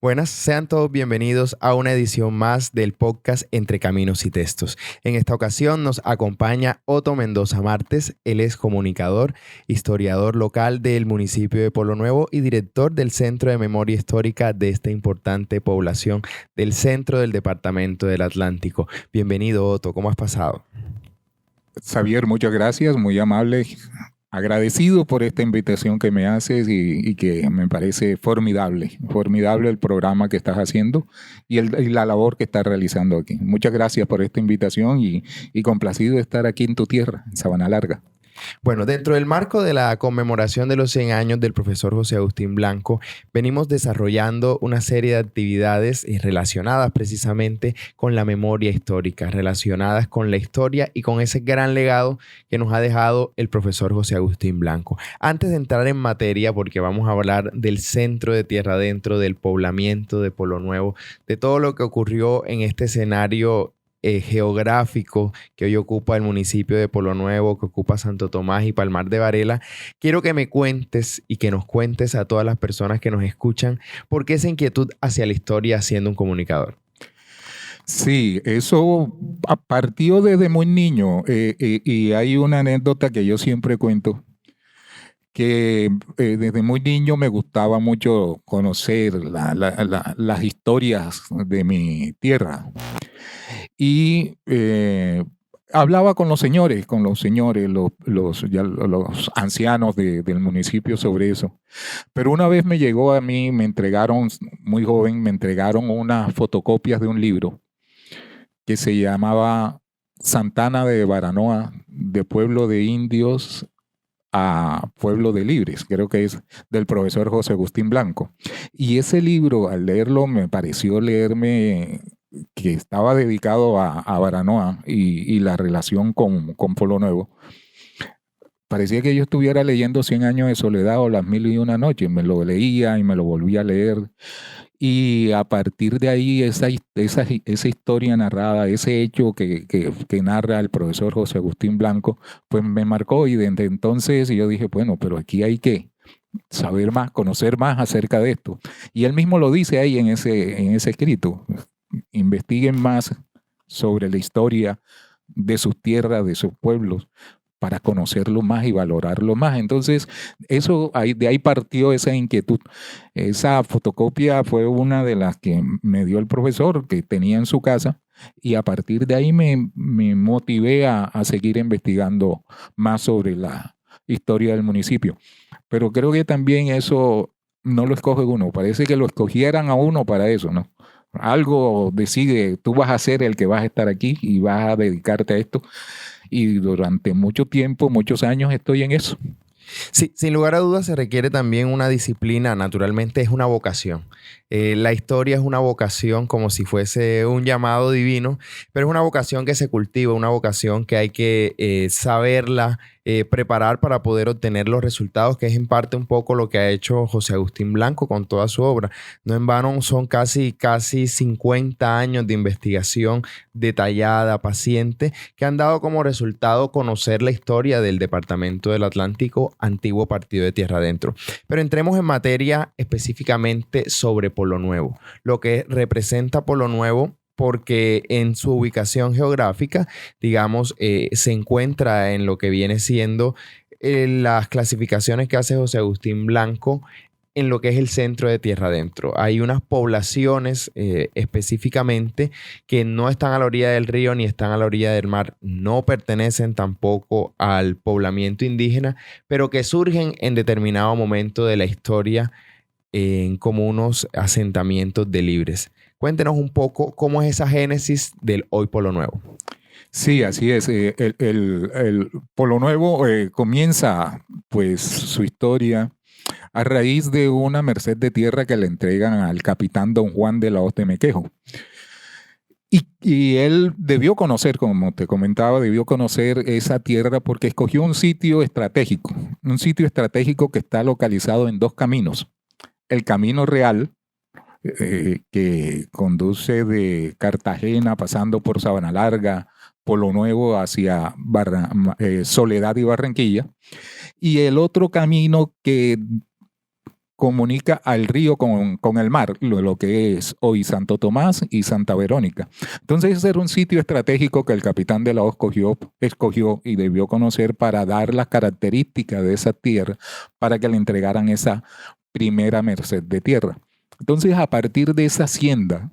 Buenas, sean todos bienvenidos a una edición más del podcast Entre Caminos y Textos. En esta ocasión nos acompaña Otto Mendoza Martes. Él es comunicador, historiador local del municipio de Pueblo Nuevo y director del Centro de Memoria Histórica de esta importante población del centro del departamento del Atlántico. Bienvenido, Otto. ¿Cómo has pasado? Xavier, muchas gracias, muy amable, agradecido por esta invitación que me haces y que me parece formidable el programa que estás haciendo y la labor que estás realizando aquí. Muchas gracias por esta invitación y complacido de estar aquí en tu tierra, en Sabana Larga. Bueno, dentro del marco de la conmemoración de los 100 años del profesor José Agustín Blanco, venimos desarrollando una serie de actividades relacionadas precisamente con la memoria histórica, relacionadas con la historia y con ese gran legado que nos ha dejado el profesor José Agustín Blanco. Antes de entrar en materia, porque vamos a hablar del centro de Tierra Adentro, del poblamiento de Pueblo Nuevo, de todo lo que ocurrió en este escenario geográfico que hoy ocupa el municipio de Pueblo Nuevo, que ocupa Santo Tomás y Palmar de Varela, quiero que me cuentes y que nos cuentes a todas las personas que nos escuchan por qué esa inquietud hacia la historia siendo un comunicador. Sí, eso partió desde muy niño y hay una anécdota que yo siempre cuento, que desde muy niño me gustaba mucho conocer las historias de mi tierra. Y hablaba con los señores, los ancianos del municipio sobre eso. Pero una vez me llegó a mí, me entregaron, muy joven, me entregaron unas fotocopias de un libro que se llamaba Santana de Baranoa, de Pueblo de Indios a Pueblo de Libres, creo que es del profesor José Agustín Blanco. Y ese libro, al leerlo, me pareció leerme que estaba dedicado a Baranoa y la relación con Pueblo Nuevo. Parecía que yo estuviera leyendo 100 años de soledad o Las Mil y Una Noches. Me lo leía y me lo volvía a leer. Y a partir de ahí, esa historia narrada, ese hecho que narra el profesor José Agustín Blanco, pues me marcó. Y desde entonces yo dije, bueno, pero aquí hay que saber más, conocer más acerca de esto. Y él mismo lo dice ahí en ese escrito. Investiguen más sobre la historia de sus tierras, de sus pueblos, para conocerlo más y valorarlo más. Entonces, de ahí partió esa inquietud. Esa fotocopia fue una de las que me dio el profesor que tenía en su casa y a partir de ahí me motivé a seguir investigando más sobre la historia del municipio. Pero creo que también eso no lo escoge uno, parece que lo escogieran a uno para eso, ¿no? Algo decide, tú vas a ser el que vas a estar aquí y vas a dedicarte a esto. Y durante mucho tiempo, muchos años estoy en eso. Sí, sin lugar a dudas se requiere también una disciplina, naturalmente es una vocación. La historia es una vocación como si fuese un llamado divino, pero es una vocación que se cultiva, una vocación que hay que saberla, preparar para poder obtener los resultados, que es en parte un poco lo que ha hecho José Agustín Blanco con toda su obra. No en vano son casi 50 años de investigación detallada, paciente, que han dado como resultado conocer la historia del Departamento del Atlántico, antiguo partido de Tierra Adentro. Pero entremos en materia específicamente sobre Pueblo Nuevo, lo que representa Pueblo Nuevo, porque en su ubicación geográfica, digamos, se encuentra en lo que viene siendo las clasificaciones que hace José Agustín Blanco en lo que es el centro de Tierra Adentro. Hay unas poblaciones específicamente que no están a la orilla del río ni están a la orilla del mar, no pertenecen tampoco al poblamiento indígena, pero que surgen en determinado momento de la historia como unos asentamientos de libres. Cuéntenos un poco cómo es esa génesis del hoy Pueblo Nuevo. Sí, así es. El Pueblo Nuevo comienza pues su historia a raíz de una merced de tierra que le entregan al capitán Don Juan de la Hoz de Mequejo. Y él debió conocer, como te comentaba, debió conocer esa tierra porque escogió un sitio estratégico que está localizado en dos caminos. El camino real, que conduce de Cartagena, pasando por Sabana Larga, Pueblo Nuevo, hacia Soledad y Barranquilla, y el otro camino que comunica al río con el mar, lo que es hoy Santo Tomás y Santa Verónica. Entonces ese era un sitio estratégico que el capitán de la O escogió y debió conocer para dar las características de esa tierra para que le entregaran esa primera merced de tierra. Entonces, a partir de esa hacienda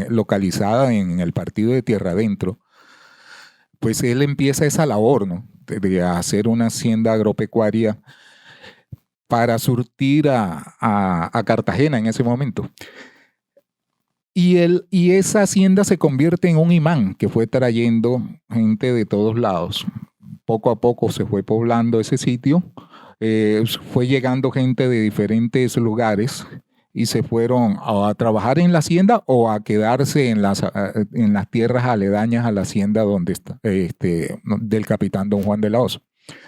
localizada en el partido de Tierra Adentro, pues él empieza esa labor, ¿no? de hacer una hacienda agropecuaria para surtir a Cartagena en ese momento. Y esa hacienda se convierte en un imán que fue trayendo gente de todos lados. Poco a poco se fue poblando ese sitio, fue llegando gente de diferentes lugares y se fueron a trabajar en la hacienda o a quedarse en las tierras aledañas a la hacienda donde está, del capitán Don Juan de la Hoz.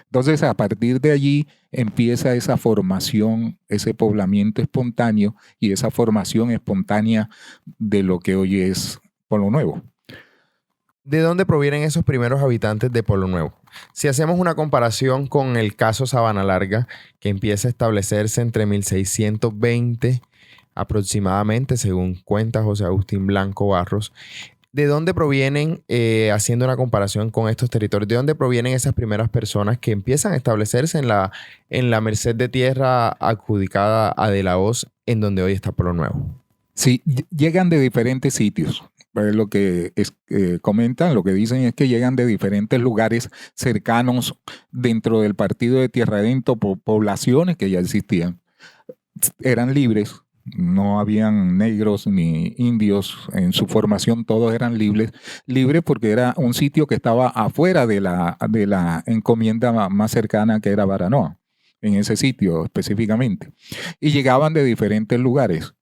Entonces, a partir de allí empieza esa formación, ese poblamiento espontáneo y esa formación espontánea de lo que hoy es Pueblo Nuevo. ¿De dónde provienen esos primeros habitantes de Pueblo Nuevo? Si hacemos una comparación con el caso Sabana Larga, que empieza a establecerse entre 1620 aproximadamente, según cuenta José Agustín Blanco Barros, ¿de dónde provienen, haciendo una comparación con estos territorios, de dónde provienen esas primeras personas que empiezan a establecerse en la merced de tierra adjudicada a De la Hoz, en donde hoy está Pueblo Nuevo? Sí, llegan de diferentes sitios. Lo que comentan, lo que dicen es que llegan de diferentes lugares cercanos dentro del partido de Tierra Adentro, poblaciones que ya existían. Eran libres. No habían negros ni indios en su formación, todos eran libres porque era un sitio que estaba afuera de la encomienda más cercana, que era Baranoa, en ese sitio específicamente. Y llegaban de diferentes lugares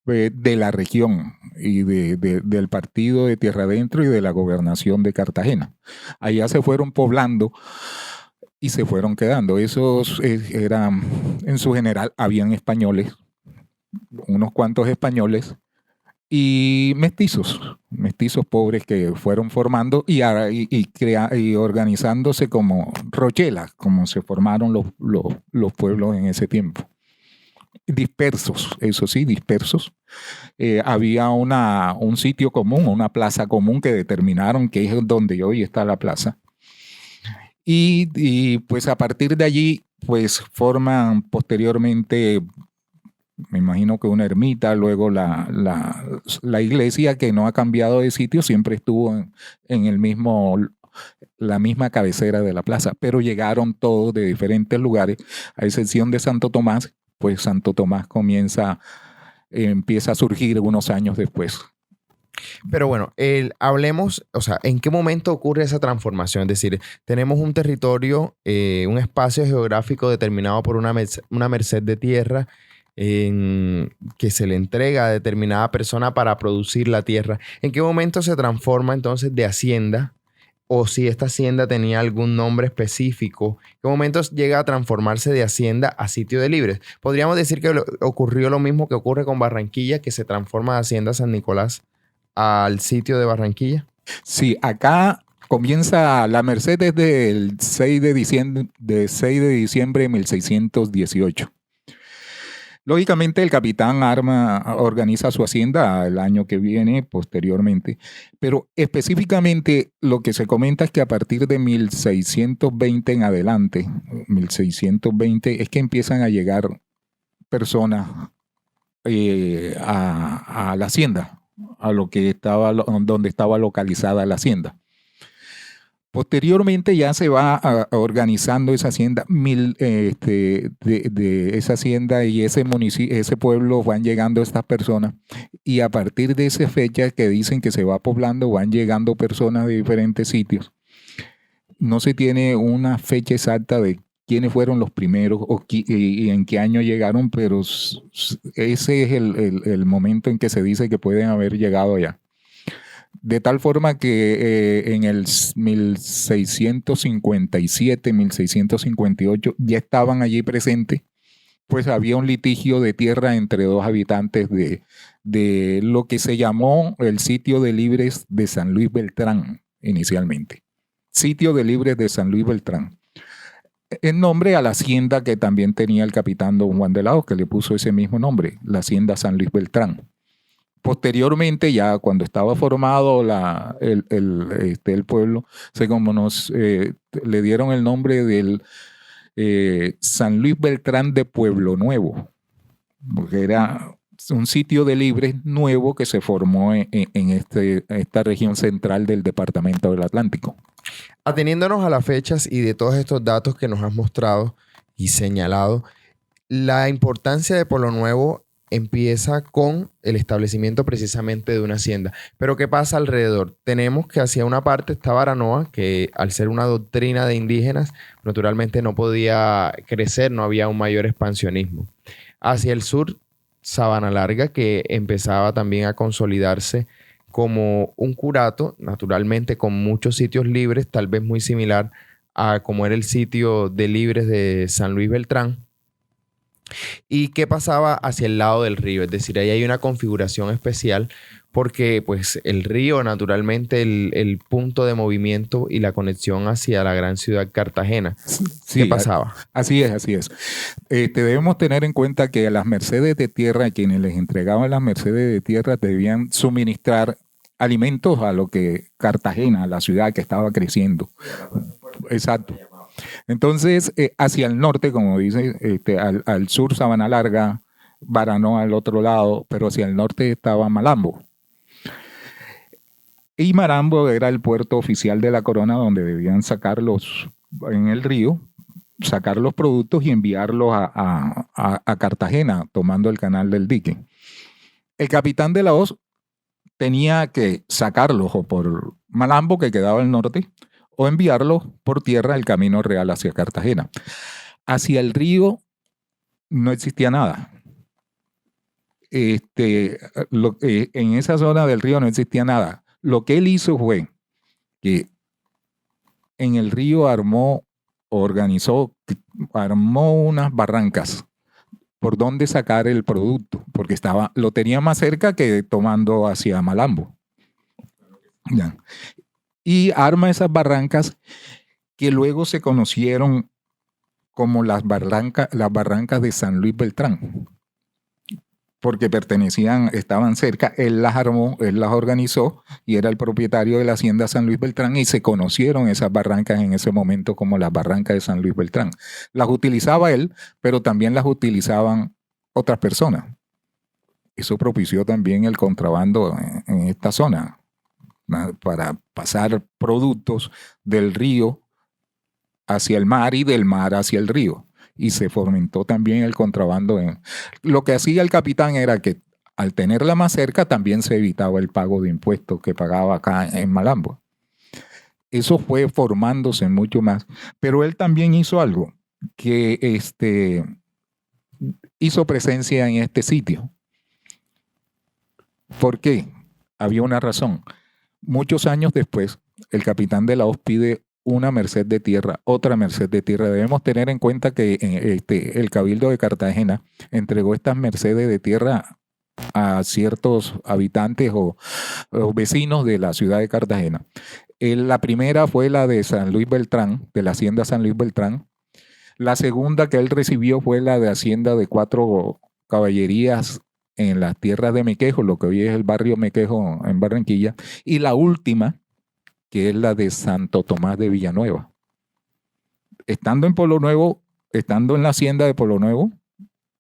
de la región y del partido de Tierra Adentro y de la gobernación de Cartagena. Allá se fueron poblando y se fueron quedando. Esos eran, en su general, habían españoles, unos cuantos españoles y mestizos pobres que fueron formando y organizándose como rochelas, como se formaron los pueblos en ese tiempo. Dispersos, eso sí, dispersos. Había un sitio común, una plaza común que determinaron que es donde hoy está la plaza. Y pues a partir de allí, pues forman posteriormente, me imagino que una ermita, luego la iglesia, que no ha cambiado de sitio, siempre estuvo en la misma cabecera de la plaza, pero llegaron todos de diferentes lugares, a excepción de Santo Tomás, pues Santo Tomás empieza a surgir unos años después. Pero bueno, hablemos, o sea, ¿en qué momento ocurre esa transformación? Es decir, tenemos un territorio, un espacio geográfico determinado por una merced de tierra, que se le entrega a determinada persona para producir la tierra. ¿En qué momento se transforma entonces de hacienda? O si esta hacienda tenía algún nombre específico, ¿en qué momento llega a transformarse de hacienda a sitio de libres? Podríamos decir que ocurrió lo mismo que ocurre con Barranquilla, que se transforma de hacienda San Nicolás al sitio de Barranquilla. Sí, acá comienza la merced desde el 6 de diciembre de 1618. Lógicamente, el capitán organiza su hacienda el año que viene, posteriormente, pero específicamente lo que se comenta es que a partir de 1620 en adelante, 1620, es que empiezan a llegar personas a la hacienda, a lo que donde estaba localizada la hacienda. Posteriormente ya se va organizando esa hacienda, de esa hacienda y ese pueblo van llegando estas personas, y a partir de esa fecha que dicen que se va poblando, van llegando personas de diferentes sitios. No se tiene una fecha exacta de quiénes fueron los primeros y en qué año llegaron, pero ese es el momento en que se dice que pueden haber llegado allá. De tal forma que en el 1657, 1658 ya estaban allí presentes, pues había un litigio de tierra entre dos habitantes de lo que se llamó el sitio de libres de San Luis Beltrán inicialmente. Sitio de libres de San Luis Beltrán. en nombre a la hacienda que también tenía el capitán don Juan de la Hoz, que le puso ese mismo nombre, la hacienda San Luis Beltrán. Posteriormente, ya cuando estaba formado el pueblo, le dieron el nombre del San Luis Beltrán de Pueblo Nuevo, porque era un sitio de libres nuevo que se formó en esta región central del departamento del Atlántico. Ateniéndonos a las fechas y de todos estos datos que nos has mostrado y señalado, la importancia de Pueblo Nuevo empieza con el establecimiento precisamente de una hacienda. Pero ¿qué pasa alrededor? Tenemos que hacia una parte está Baranoa, que al ser una doctrina de indígenas, naturalmente no podía crecer, no había un mayor expansionismo. Hacia el sur, Sabana Larga, que empezaba también a consolidarse como un curato, naturalmente con muchos sitios libres, tal vez muy similar a como era el sitio de libres de San Luis Beltrán. ¿Y qué pasaba hacia el lado del río? Es decir, ahí hay una configuración especial porque pues el río, naturalmente, el punto de movimiento y la conexión hacia la gran ciudad Cartagena. Sí, ¿qué pasaba? Así es, así es. Debemos tener en cuenta que a las mercedes de tierra, quienes les entregaban las mercedes de tierra, debían suministrar alimentos a lo que Cartagena, la ciudad que estaba creciendo. Exacto. Entonces, hacia el norte, como dice, al sur Sabana Larga, Baranoa al otro lado, pero hacia el norte estaba Malambo. Y Malambo era el puerto oficial de la corona donde debían sacarlos en el río, sacar los productos y enviarlos a Cartagena, tomando el canal del Dique. El capitán de la Hoz tenía que sacarlos o por Malambo, que quedaba al norte, o enviarlos por tierra el camino real hacia Cartagena. Hacia el río no existía nada. En esa zona del río no existía nada. Lo que él hizo fue que en el río armó unas barrancas por donde sacar el producto, porque lo tenía más cerca que tomando hacia Malambo. Ya. Y arma esas barrancas que luego se conocieron como las barrancas de San Luis Beltrán, porque estaban cerca, él las armó, él las organizó y era el propietario de la hacienda San Luis Beltrán y se conocieron esas barrancas en ese momento como las barrancas de San Luis Beltrán. Las utilizaba él, pero también las utilizaban otras personas. Eso propició también el contrabando en esta zona, para pasar productos del río hacia el mar y del mar hacia el río. Y se fomentó también el contrabando. Lo que hacía el capitán era que al tenerla más cerca también se evitaba el pago de impuestos que pagaba acá en Malambo. Eso fue formándose mucho más. Pero él también hizo algo, que hizo presencia en este sitio. ¿Por qué? Había una razón. Muchos años después, el capitán de la Hoz pide una merced de tierra, otra merced de tierra. Debemos tener en cuenta que el Cabildo de Cartagena entregó estas mercedes de tierra a ciertos habitantes o vecinos de la ciudad de Cartagena. La primera fue la de San Luis Beltrán, de la hacienda San Luis Beltrán. La segunda que él recibió fue la de hacienda de 4 caballerías en las tierras de Mequejo, lo que hoy es el barrio Mequejo en Barranquilla. Y la última, que es la de Santo Tomás de Villanueva. Estando en Pueblo Nuevo, estando en la hacienda de Pueblo Nuevo,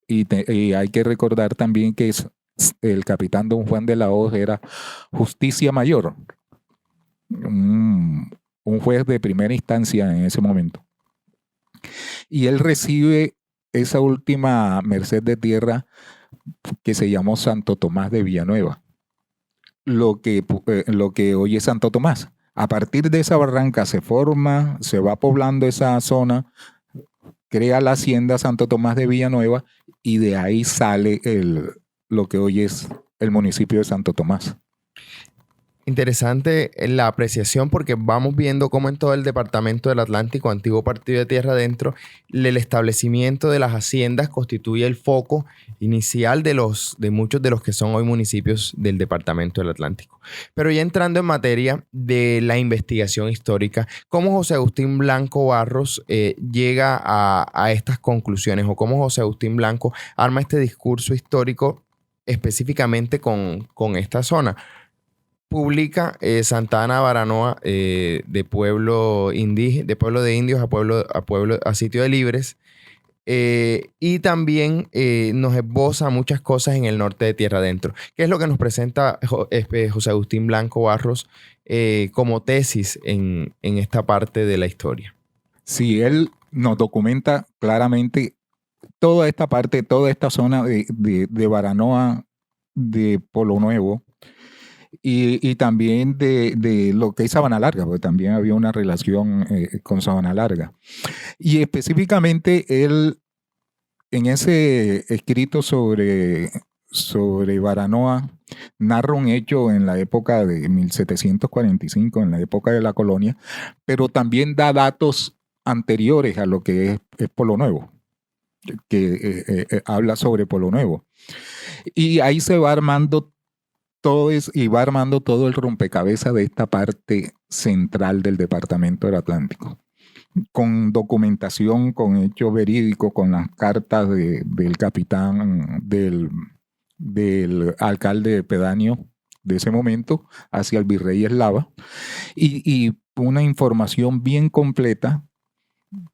y hay que recordar también que el capitán don Juan de la Hoz era justicia mayor, un juez de primera instancia en ese momento. Y él recibe esa última merced de tierra que se llamó Santo Tomás de Villanueva, lo que hoy es Santo Tomás. A partir de esa barranca se va poblando esa zona, crea la hacienda Santo Tomás de Villanueva y de ahí sale lo que hoy es el municipio de Santo Tomás. Interesante la apreciación porque vamos viendo cómo en todo el departamento del Atlántico, antiguo partido de Tierra Adentro, el establecimiento de las haciendas constituye el foco inicial de muchos de los que son hoy municipios del departamento del Atlántico. Pero ya entrando en materia de la investigación histórica, ¿cómo José Agustín Blanco Barros llega a estas conclusiones o cómo José Agustín Blanco arma este discurso histórico específicamente con esta zona? Publica Santa Ana Baranoa de pueblo de indios a sitio de libres, y también nos esboza muchas cosas en el norte de Tierra Adentro. ¿Qué es lo que nos presenta José Agustín Blanco Barros como tesis en esta parte de la historia? Sí, él nos documenta claramente toda esta parte, toda esta zona de Baranoa, de Polo Nuevo, y también de lo que es Sabana Larga, porque también había una relación con Sabana Larga. Y específicamente él, en ese escrito sobre Baranoa, narra un hecho en la época de 1745, en la época de la colonia, pero también da datos anteriores a lo que es Polo Nuevo, que habla sobre Polo Nuevo. Y ahí se va armando todo el rompecabezas de esta parte central del departamento del Atlántico, con documentación, con hechos verídicos, con las cartas del capitán, del alcalde pedáneo de ese momento hacia el virrey Eslava, y una información bien completa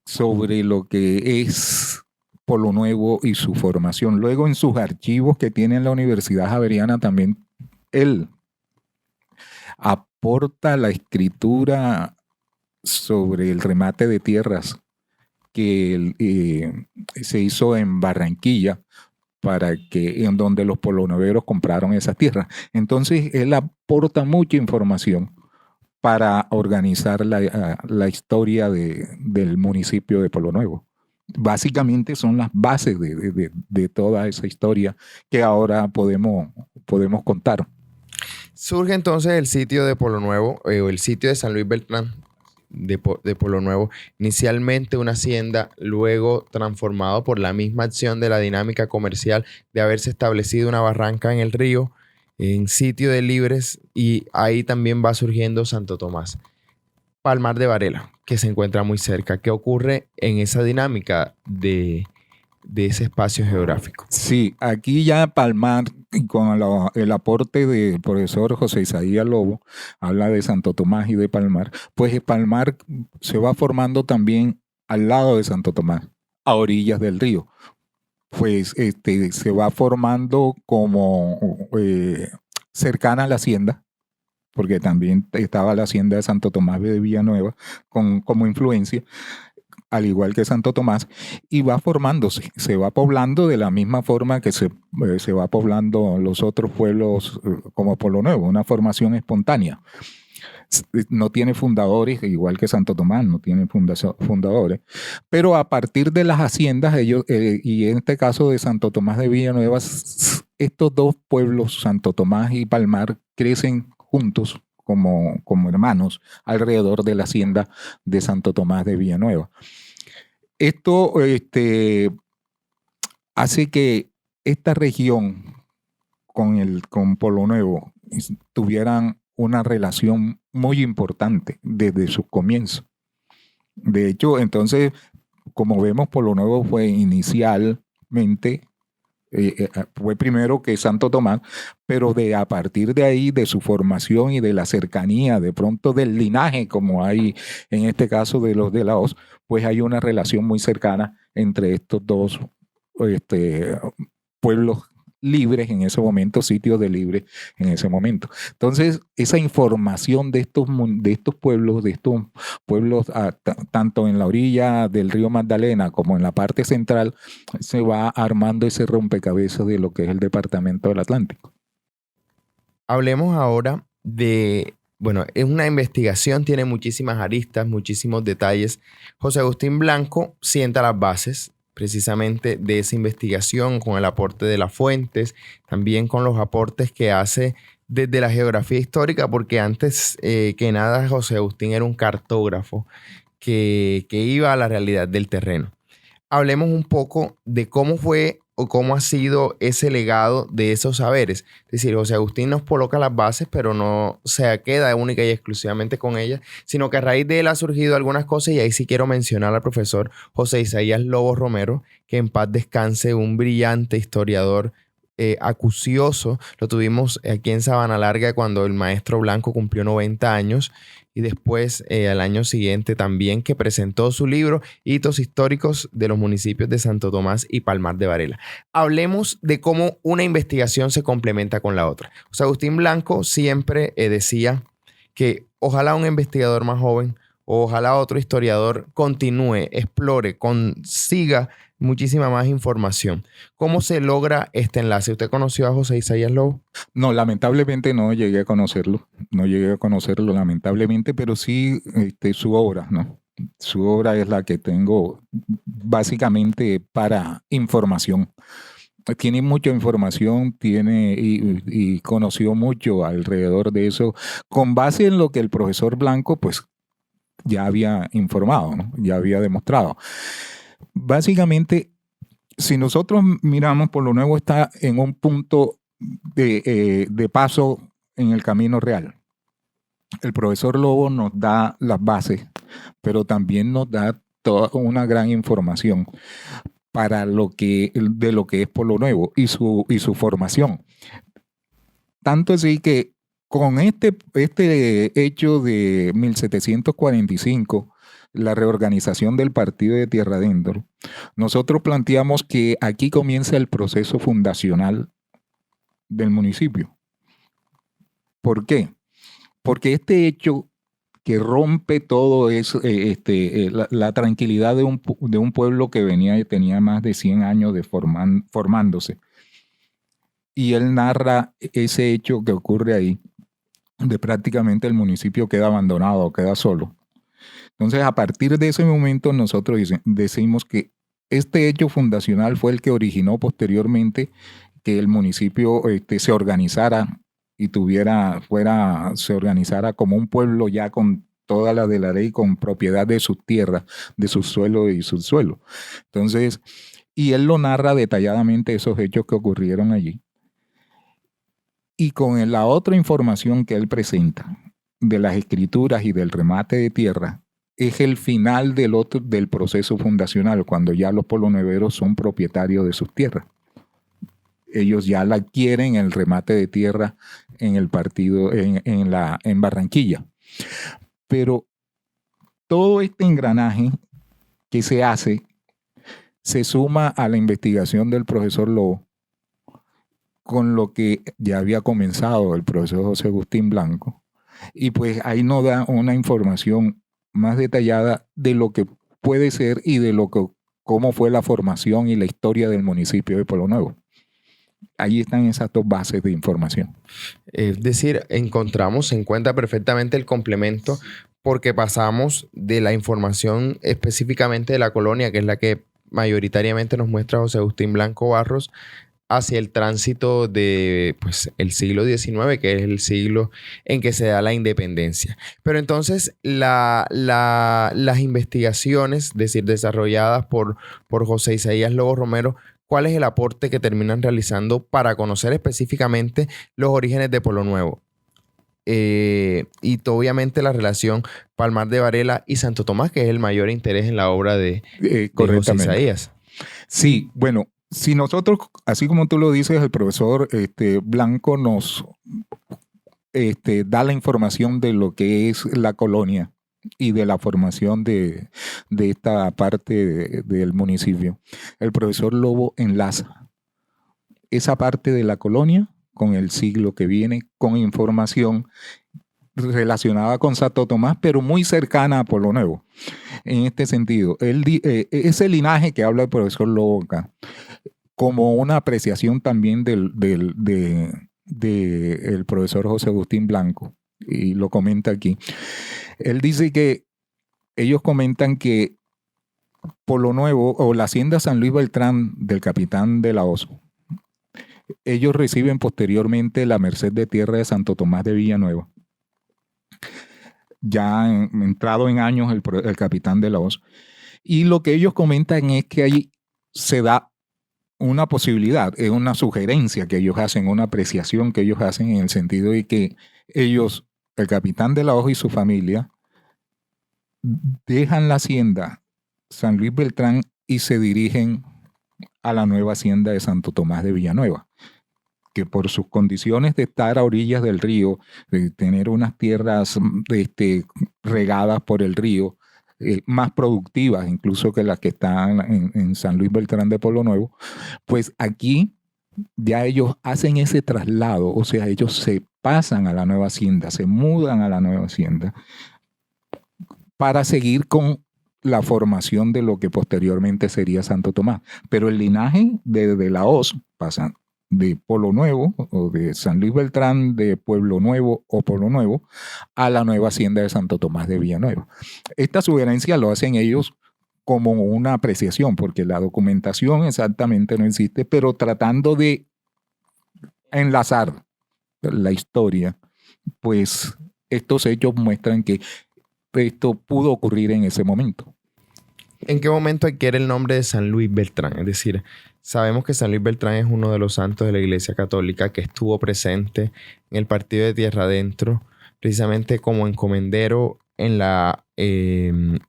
sobre lo que es Polo Nuevo y su formación. Luego, en sus archivos que tiene en la Universidad Javeriana, también él aporta la escritura sobre el remate de tierras que se hizo en Barranquilla, en donde los polonoveros compraron esas tierras. Entonces, él aporta mucha información para organizar la historia del municipio de Polo Nuevo. Básicamente son las bases de toda esa historia que ahora podemos contar. Surge entonces el sitio de Polo Nuevo, o el sitio de San Luis Beltrán de Polo Nuevo, inicialmente una hacienda, luego transformado por la misma acción de la dinámica comercial de haberse establecido una barranca en el río, en sitio de libres, y ahí también va surgiendo Santo Tomás. Palmar de Varela, que se encuentra muy cerca. ¿Qué ocurre en esa dinámica de ese espacio geográfico? Sí, aquí ya Palmar, con el aporte del profesor José Isaías Lobo, habla de Santo Tomás y de Palmar, pues Palmar se va formando también al lado de Santo Tomás, a orillas del río. Pues se va formando como cercana a la hacienda, porque también estaba la hacienda de Santo Tomás de Villanueva como influencia, al igual que Santo Tomás, y va formándose, se va poblando de la misma forma que se va poblando los otros pueblos como Polo Nuevo, una formación espontánea. No tiene fundadores, igual que Santo Tomás, no tiene fundadores, pero a partir de las haciendas, ellos, y en este caso de Santo Tomás de Villanueva, estos dos pueblos, Santo Tomás y Palmar, crecen juntos como hermanos alrededor de la hacienda de Santo Tomás de Villanueva. Esto hace que esta región con Polo Nuevo tuvieran una relación muy importante desde sus comienzos. De hecho, entonces, como vemos, Polo Nuevo fue inicialmente, fue primero que Santo Tomás, pero a partir de ahí, de su formación y de la cercanía, de pronto del linaje, como hay en este caso de los de Laos, pues hay una relación muy cercana entre estos dos pueblos libres en ese momento, sitios de libres en ese momento. Entonces, esa información de estos pueblos, tanto en la orilla del río Magdalena como en la parte central, se va armando ese rompecabezas de lo que es el departamento del Atlántico. Hablemos ahora bueno, es una investigación, tiene muchísimas aristas, muchísimos detalles. José Agustín Blanco sienta las bases precisamente de esa investigación con el aporte de las fuentes, también con los aportes que hace desde la geografía histórica, porque antes que nada José Agustín era un cartógrafo que iba a la realidad del terreno. Hablemos un poco de cómo fue o cómo ha sido ese legado de esos saberes. Es decir, José Agustín nos coloca las bases, pero no se queda única y exclusivamente con ellas, sino que a raíz de él ha surgido algunas cosas, y ahí sí quiero mencionar al profesor José Isaías Lobos Romero, que en paz descanse, un brillante historiador acucioso. Lo tuvimos aquí en Sabana Larga cuando el maestro Blanco cumplió 90 años, y después al año siguiente también, que presentó su libro Hitos históricos de los municipios de Santo Tomás y Palmar de Varela. Hablemos de cómo una investigación se complementa con la otra. José Agustín Blanco siempre decía que ojalá un investigador más joven o ojalá otro historiador continúe, explore, consiga muchísima más información. ¿Cómo se logra este enlace? ¿Usted conoció a José Isaías Lobo? No, lamentablemente no llegué a conocerlo. No llegué a conocerlo, lamentablemente, pero sí su obra, ¿no? Su obra es la que tengo básicamente para información. Tiene mucha información, y conoció mucho alrededor de eso, con base en lo que el profesor Blanco, pues, ya había informado, ¿no? Ya había demostrado. Básicamente, si nosotros miramos, Pueblo Nuevo está en un punto de paso en el camino real. El profesor Lobo nos da las bases, pero también nos da toda una gran información de lo que es Pueblo Nuevo y su formación. Tanto así que con este hecho de 1745, la reorganización del partido de Tierra Adentro, nosotros planteamos que aquí comienza el proceso fundacional del municipio. ¿Por qué? Porque este hecho que rompe todo eso, la tranquilidad de un pueblo que tenía más de 100 años formándose. Y él narra ese hecho que ocurre ahí, de prácticamente el municipio queda abandonado, queda solo. Entonces, a partir de ese momento, nosotros decimos que este hecho fundacional fue el que originó posteriormente que el municipio se organizara y se organizara como un pueblo ya con toda la de la ley, con propiedad de sus tierras, de su suelo y subsuelo. Entonces, y él lo narra detalladamente esos hechos que ocurrieron allí. Y con la otra información que él presenta de las escrituras y del remate de tierra, es el final del proceso fundacional, cuando ya los polonueveros son propietarios de sus tierras. Ellos ya la adquieren el remate de tierra en el partido, en Barranquilla. Pero todo este engranaje que se hace se suma a la investigación del profesor Lobo, con lo que ya había comenzado el profesor José Agustín Blanco. Y pues ahí nos da una información más detallada de lo que puede ser y de cómo fue la formación y la historia del municipio de Pueblo Nuevo. Ahí están esas dos bases de información. Es decir, se encuentra perfectamente el complemento, porque pasamos de la información específicamente de la colonia, que es la que mayoritariamente nos muestra José Agustín Blanco Barros, hacia el tránsito de el siglo XIX, que es el siglo en que se da la independencia. Pero entonces las investigaciones, es decir, desarrolladas por José Isaías Lobo Romero, ¿cuál es el aporte que terminan realizando para conocer específicamente los orígenes de Pueblo Nuevo? Y obviamente la relación Palmar de Varela y Santo Tomás, que es el mayor interés en la obra de José Isaías. Sí, bueno, si nosotros, así como tú lo dices, el profesor Blanco nos da la información de lo que es la colonia y de la formación de esta parte del municipio. El profesor Lobo enlaza esa parte de la colonia con el siglo que viene, con información relacionada con Santo Tomás, pero muy cercana a Pueblo Nuevo. En este sentido, ese linaje que habla el profesor Lobo acá, como una apreciación también del profesor José Agustín Blanco, y lo comenta aquí. Él dice que ellos comentan que Pueblo Nuevo, o la hacienda San Luis Beltrán del capitán de la Oso, ellos reciben posteriormente la merced de tierra de Santo Tomás de Villanueva. Ya entrado en años el capitán de la Hoz. Y lo que ellos comentan es que ahí se da una posibilidad, es una sugerencia que ellos hacen, una apreciación que ellos hacen en el sentido de que ellos, el capitán de la Hoz y su familia, dejan la hacienda San Luis Beltrán y se dirigen a la nueva hacienda de Santo Tomás de Villanueva, que por sus condiciones de estar a orillas del río, de tener unas tierras regadas por el río, más productivas incluso que las que están en San Luis Beltrán de Pueblo Nuevo, pues aquí ya ellos hacen ese traslado, o sea, ellos se pasan a la nueva hacienda, se mudan a la nueva hacienda para seguir con la formación de lo que posteriormente sería Santo Tomás. Pero el linaje de la Hoz pasa de Pueblo Nuevo o de San Luis Beltrán de Pueblo Nuevo o Pueblo Nuevo a la nueva hacienda de Santo Tomás de Villanueva. Esta sugerencia lo hacen ellos como una apreciación, porque la documentación exactamente no existe, pero tratando de enlazar la historia, pues estos hechos muestran que esto pudo ocurrir en ese momento. ¿En qué momento adquiere el nombre de San Luis Beltrán? Es decir, sabemos que San Luis Beltrán es uno de los santos de la Iglesia Católica que estuvo presente en el partido de Tierra Adentro, precisamente como encomendero en la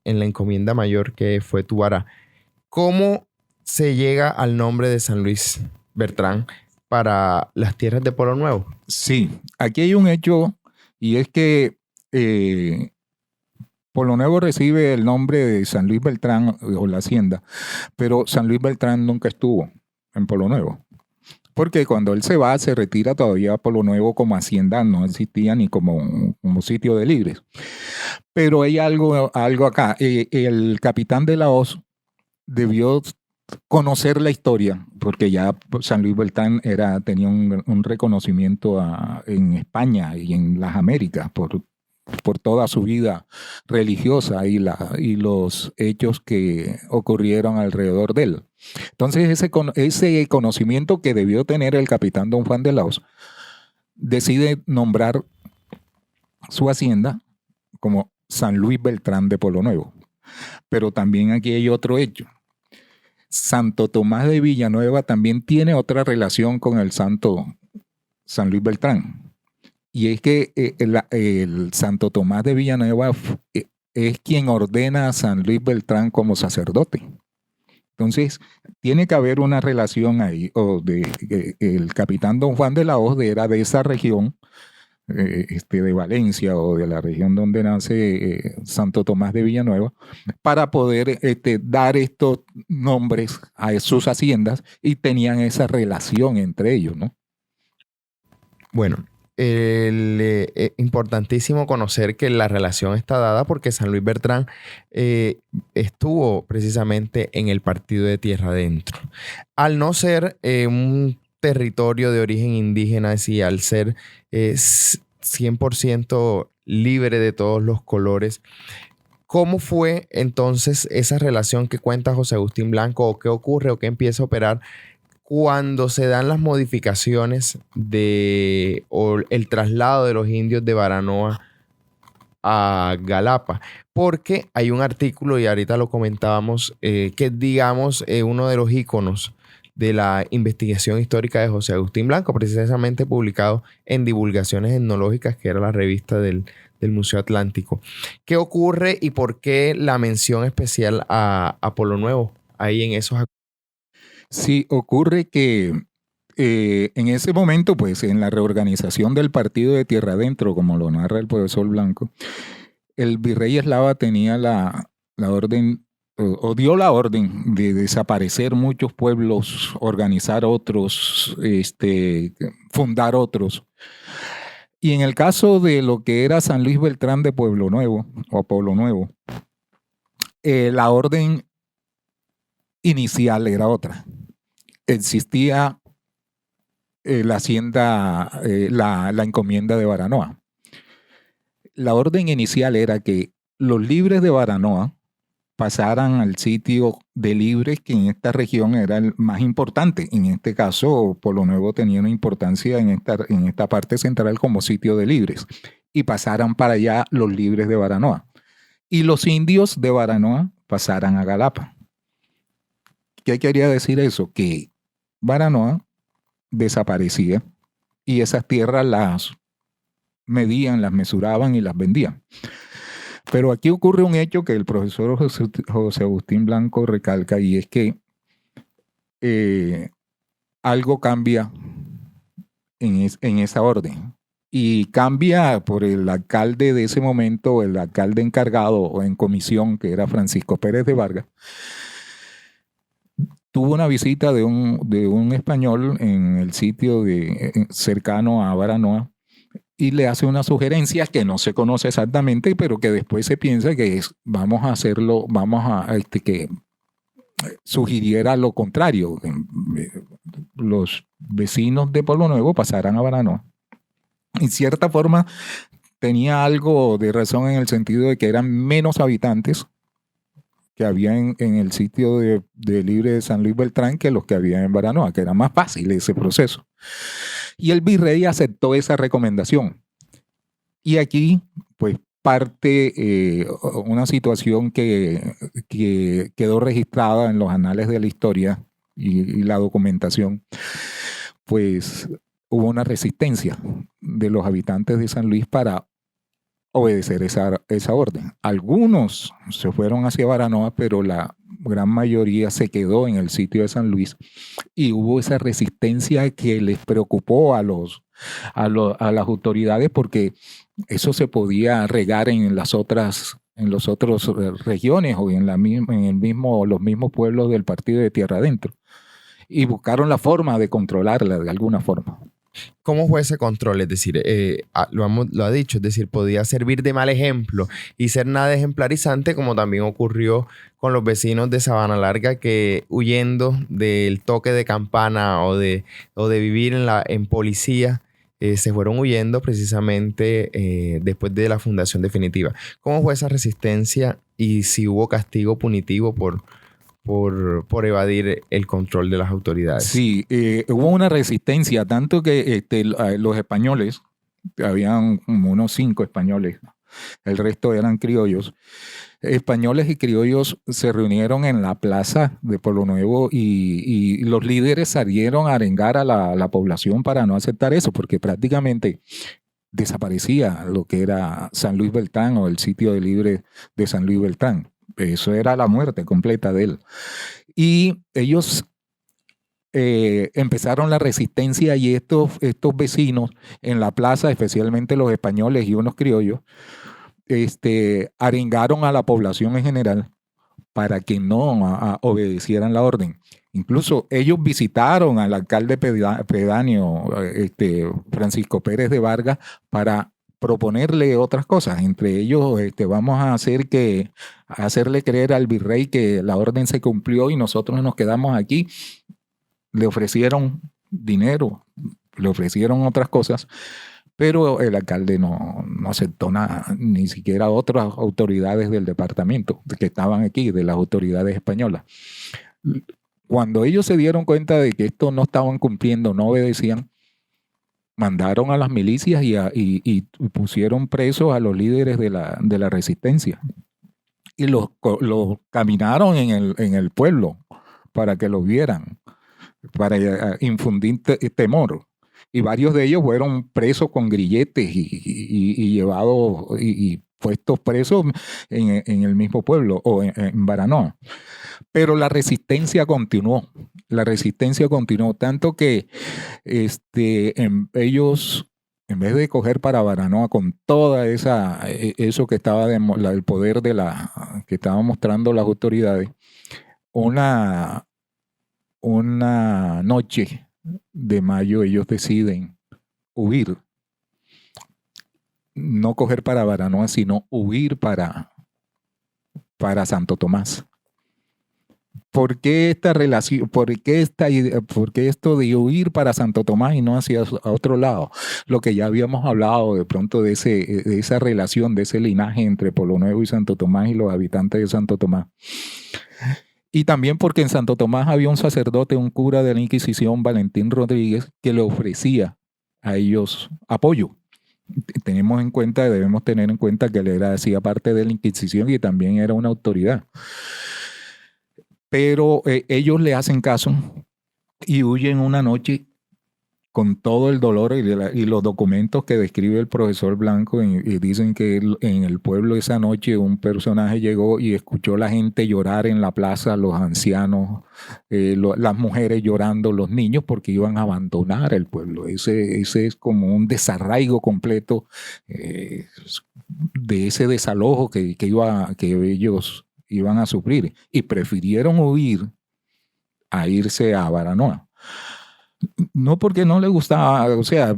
encomienda mayor que fue Tubará. ¿Cómo se llega al nombre de San Luis Beltrán para las tierras de Pueblo Nuevo? Sí, aquí hay un hecho y es que Pueblo Nuevo recibe el nombre de San Luis Beltrán o la hacienda, pero San Luis Beltrán nunca estuvo en Pueblo Nuevo. Porque cuando él se va, se retira todavía Pueblo Nuevo como hacienda, no existía ni como sitio de libres. Pero hay algo acá. El capitán de la Hoz debió conocer la historia, porque ya San Luis Beltrán tenía un reconocimiento en España y en las Américas por toda su vida religiosa y los hechos que ocurrieron alrededor de él. Entonces ese conocimiento que debió tener el capitán don Juan de la Hoz decide nombrar su hacienda como San Luis Beltrán de Pueblo Nuevo. Pero también aquí hay otro hecho. Santo Tomás de Villanueva también tiene otra relación con el santo San Luis Beltrán. Y es que el Santo Tomás de Villanueva es quien ordena a San Luis Beltrán como sacerdote. Entonces, tiene que haber una relación ahí. El capitán don Juan de la Hoz era de esa región, de Valencia o de la región donde nace Santo Tomás de Villanueva, para poder dar estos nombres a sus haciendas y tenían esa relación entre ellos, ¿no? Bueno, importantísimo conocer que la relación está dada porque San Luis Beltrán estuvo precisamente en el partido de Tierra Adentro. Al no ser un territorio de origen indígena y al ser 100% libre de todos los colores, ¿cómo fue entonces esa relación que cuenta José Agustín Blanco o qué ocurre o qué empieza a operar cuando se dan las modificaciones o el traslado de los indios de Baranoa a Galapa? Porque hay un artículo, y ahorita lo comentábamos, que es, digamos, uno de los íconos de la investigación histórica de José Agustín Blanco, precisamente publicado en Divulgaciones Etnológicas, que era la revista del Museo Atlántico. ¿Qué ocurre y por qué la mención especial a Pueblo Nuevo ahí en esos? Sí, ocurre que en ese momento, pues en la reorganización del partido de Tierra Adentro, como lo narra el profesor Blanco, el virrey Eslava tenía la orden, o dio la orden de desaparecer muchos pueblos, organizar otros, fundar otros. Y en el caso de lo que era San Luis Beltrán de Pueblo Nuevo, o Pueblo Nuevo, la orden inicial era otra. Existía la hacienda, la encomienda de Baranoa. La orden inicial era que los libres de Baranoa pasaran al sitio de Libres, que en esta región era el más importante. En este caso, Pueblo Nuevo tenía una importancia en esta parte central como sitio de Libres, y pasaran para allá los Libres de Baranoa. Y los indios de Baranoa pasaran a Galapa. ¿Qué quería decir eso? Que Baranoa desaparecía y esas tierras las medían, las mesuraban y las vendían. Pero aquí ocurre un hecho que el profesor José Agustín Blanco recalca, y es que algo cambia en esa orden. Y cambia por el alcalde de ese momento, el alcalde encargado o en comisión, que era Francisco Pérez de Vargas. Tuvo una visita de un español en el sitio cercano a Baranoa, y le hace una sugerencia que no se conoce exactamente, pero que después se piensa que vamos a hacerlo, que sugiriera lo contrario. Los vecinos de Pueblo Nuevo pasaran a Baranoa. En cierta forma tenía algo de razón, en el sentido de que eran menos habitantes que había en el sitio de Libre de San Luis Beltrán que los que había en Baranoa, que era más fácil ese proceso. Y el virrey aceptó esa recomendación. Y aquí, pues, parte una situación que quedó registrada en los anales de la historia y la documentación. Pues hubo una resistencia de los habitantes de San Luis para obedecer esa orden. Algunos se fueron hacia Baranoa, pero la gran mayoría se quedó en el sitio de San Luis, y hubo esa resistencia que les preocupó a las autoridades, porque eso se podía regar en las otras regiones o los mismos pueblos del partido de Tierra Adentro, y buscaron la forma de controlarla de alguna forma. ¿Cómo fue ese control? Es decir, lo ha dicho, es decir, podía servir de mal ejemplo y ser nada ejemplarizante, como también ocurrió con los vecinos de Sabana Larga, que huyendo del toque de campana o de vivir en policía, se fueron huyendo precisamente después de la fundación definitiva. ¿Cómo fue esa resistencia y si hubo castigo punitivo por evadir el control de las autoridades? Sí, hubo una resistencia, tanto que los españoles, habían como unos 5 españoles, el resto eran criollos. Españoles y criollos se reunieron en la plaza de Pueblo Nuevo, y los líderes salieron a arengar a la población para no aceptar eso, porque prácticamente desaparecía lo que era San Luis Beltrán o el sitio de Libre de San Luis Beltrán. Eso era la muerte completa de él. Y ellos empezaron la resistencia, y estos vecinos en la plaza, especialmente los españoles y unos criollos, arengaron a la población en general para que no obedecieran la orden. Incluso ellos visitaron al alcalde pedáneo, Francisco Pérez de Vargas, para proponerle otras cosas. Entre ellos, vamos a hacerle creer al virrey que la orden se cumplió y nosotros nos quedamos aquí. Le ofrecieron dinero, le ofrecieron otras cosas, pero el alcalde no aceptó nada, ni siquiera otras autoridades del departamento que estaban aquí, de las autoridades españolas. Cuando ellos se dieron cuenta de que esto no estaban cumpliendo, no obedecían, mandaron a las milicias y pusieron presos a los líderes de la resistencia. Y los caminaron en el pueblo para que los vieran, para infundir temor. Y varios de ellos fueron presos con grilletes y llevados y puestos presos en el mismo pueblo o en Baranoa. Pero la resistencia continuó. La resistencia continuó tanto que ellos, en vez de coger para Baranoa con toda eso que estaba el poder que estaban mostrando las autoridades, una noche de mayo ellos deciden huir, no coger para Baranoa, sino huir para Santo Tomás, ¿por qué esta relación, por qué esta idea, por qué esto de huir para Santo Tomás y no hacia a otro lado? Lo que ya habíamos hablado de pronto de esa relación, de ese linaje entre Pueblo Nuevo y Santo Tomás y los habitantes de Santo Tomás. Y también porque en Santo Tomás había un sacerdote, un cura de la Inquisición, Valentín Rodríguez, que le ofrecía a ellos apoyo. Debemos tener en cuenta que él hacía parte de la Inquisición y también era una autoridad. Pero ellos le hacen caso y huyen una noche con todo el dolor y los documentos que describe el profesor Blanco, y dicen que en el pueblo esa noche un personaje llegó y escuchó a la gente llorar en la plaza, los ancianos, las mujeres llorando, los niños, porque iban a abandonar el pueblo. Ese es como un desarraigo completo de ese desalojo que ellos iban a sufrir, y prefirieron huir a irse a Baranoa. No porque no les gustaba, o sea,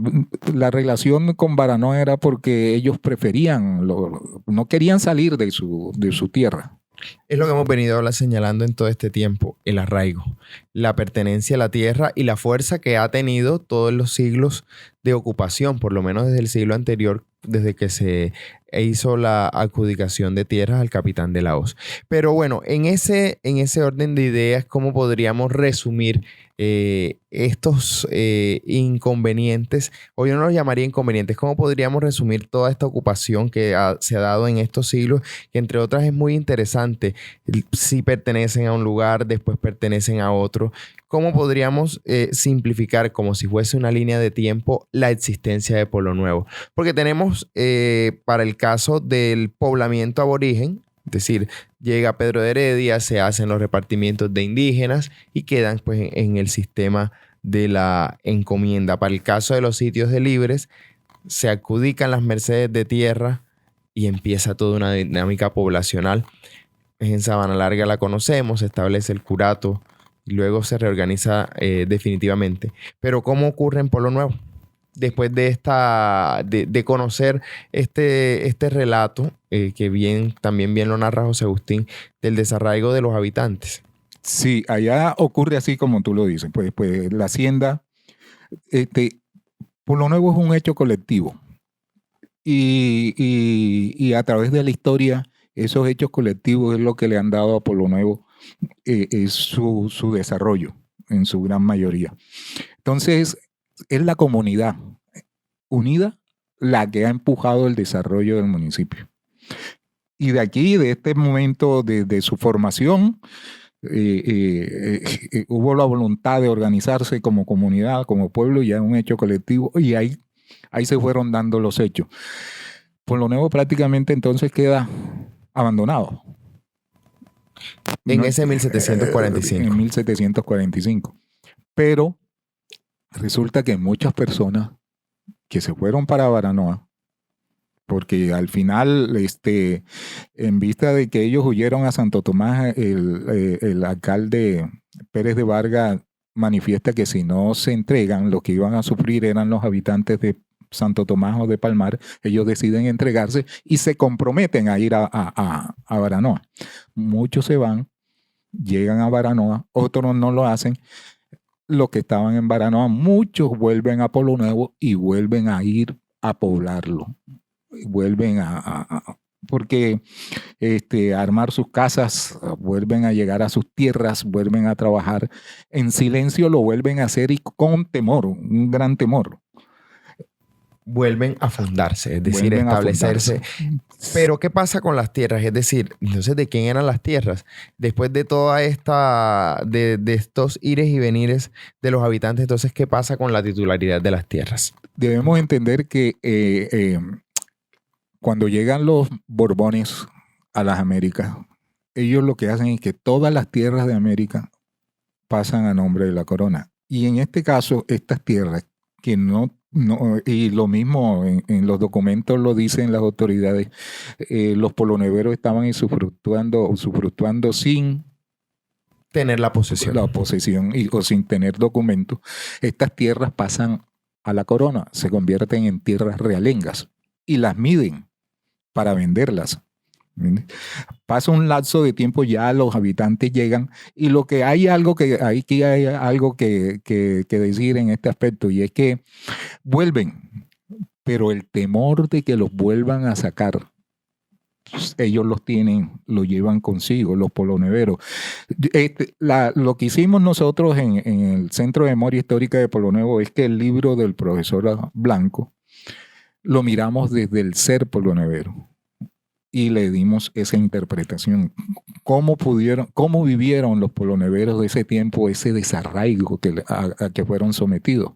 la relación con Baranoa era porque ellos preferían, no querían salir de su tierra. Es lo que hemos venido señalando en todo este tiempo, el arraigo, la pertenencia a la tierra y la fuerza que ha tenido todos los siglos de ocupación, por lo menos desde el siglo anterior, desde que se hizo la adjudicación de tierras al capitán de la hoz. Pero bueno, en ese orden de ideas, ¿cómo podríamos resumir estos inconvenientes? O yo no los llamaría inconvenientes. ¿Cómo podríamos resumir toda esta ocupación que se ha dado en estos siglos? Que entre otras es muy interesante. Si pertenecen a un lugar, después pertenecen a otro. ¿Cómo podríamos simplificar, como si fuese una línea de tiempo, la existencia de Pueblo Nuevo? Porque tenemos, para el caso del poblamiento aborigen, es decir, llega Pedro de Heredia, se hacen los repartimientos de indígenas y quedan pues en el sistema de la encomienda. Para el caso de los sitios de libres, se adjudican las mercedes de tierra y empieza toda una dinámica poblacional. En Sabana Larga la conocemos, se establece el curato y luego se reorganiza definitivamente. Pero ¿cómo ocurre en Pueblo Nuevo? Después de conocer este relato, que también bien lo narra José Agustín, del desarraigo de los habitantes. Sí, allá ocurre así como tú lo dices. Pues la hacienda, Pueblo Nuevo es un hecho colectivo. Y a través de la historia, esos hechos colectivos es lo que le han dado a Pueblo Nuevo es su desarrollo, en su gran mayoría. Entonces, es la comunidad unida la que ha empujado el desarrollo del municipio. Y de aquí, de este momento de su formación, hubo la voluntad de organizarse como comunidad, como pueblo, ya un hecho colectivo, y ahí se fueron dando los hechos. Pueblo Nuevo prácticamente entonces queda abandonado. En ese 1745. En 1745. Pero resulta que muchas personas que se fueron para Baranoa, porque al final, en vista de que ellos huyeron a Santo Tomás, el alcalde Pérez de Vargas manifiesta que si no se entregan, lo que iban a sufrir eran los habitantes de Santo Tomás o de Palmar. Ellos deciden entregarse y se comprometen a ir a Baranoa. Muchos se van, llegan a Baranoa, otros no lo hacen. Los que estaban en Baranoa, muchos vuelven a Pueblo Nuevo y vuelven a ir a poblarlo. Vuelven porque a armar sus casas, vuelven a llegar a sus tierras, vuelven a trabajar en silencio, lo vuelven a hacer y con temor, un gran temor. Vuelven a fundarse, es decir, establecerse. Pero ¿qué pasa con las tierras? Es decir, entonces, ¿de quién eran las tierras? Después de toda de estos ires y venires de los habitantes, entonces, ¿qué pasa con la titularidad de las tierras? Debemos entender que cuando llegan los Borbones a las Américas, ellos lo que hacen es que todas las tierras de América pasan a nombre de la corona. Y en este caso, estas tierras que no, y lo mismo en los documentos lo dicen las autoridades, los poloneveros estaban usufructuando sin tener la posesión. La posesión o sin tener documentos. Estas tierras pasan a la corona, se convierten en tierras realengas y las miden para venderlas. Pasa un lapso de tiempo, ya los habitantes llegan, y lo que hay algo que aquí hay algo que decir en este aspecto, y es que vuelven, pero el temor de que los vuelvan a sacar, ellos los tienen, lo llevan consigo, los poloneveros. Lo que hicimos nosotros en el Centro de Memoria Histórica de Polo Nuevo es que el libro del profesor Blanco lo miramos desde el ser polonevero y le dimos esa interpretación. ¿Cómo vivieron los poloneveros de ese tiempo ese desarraigo a que fueron sometidos?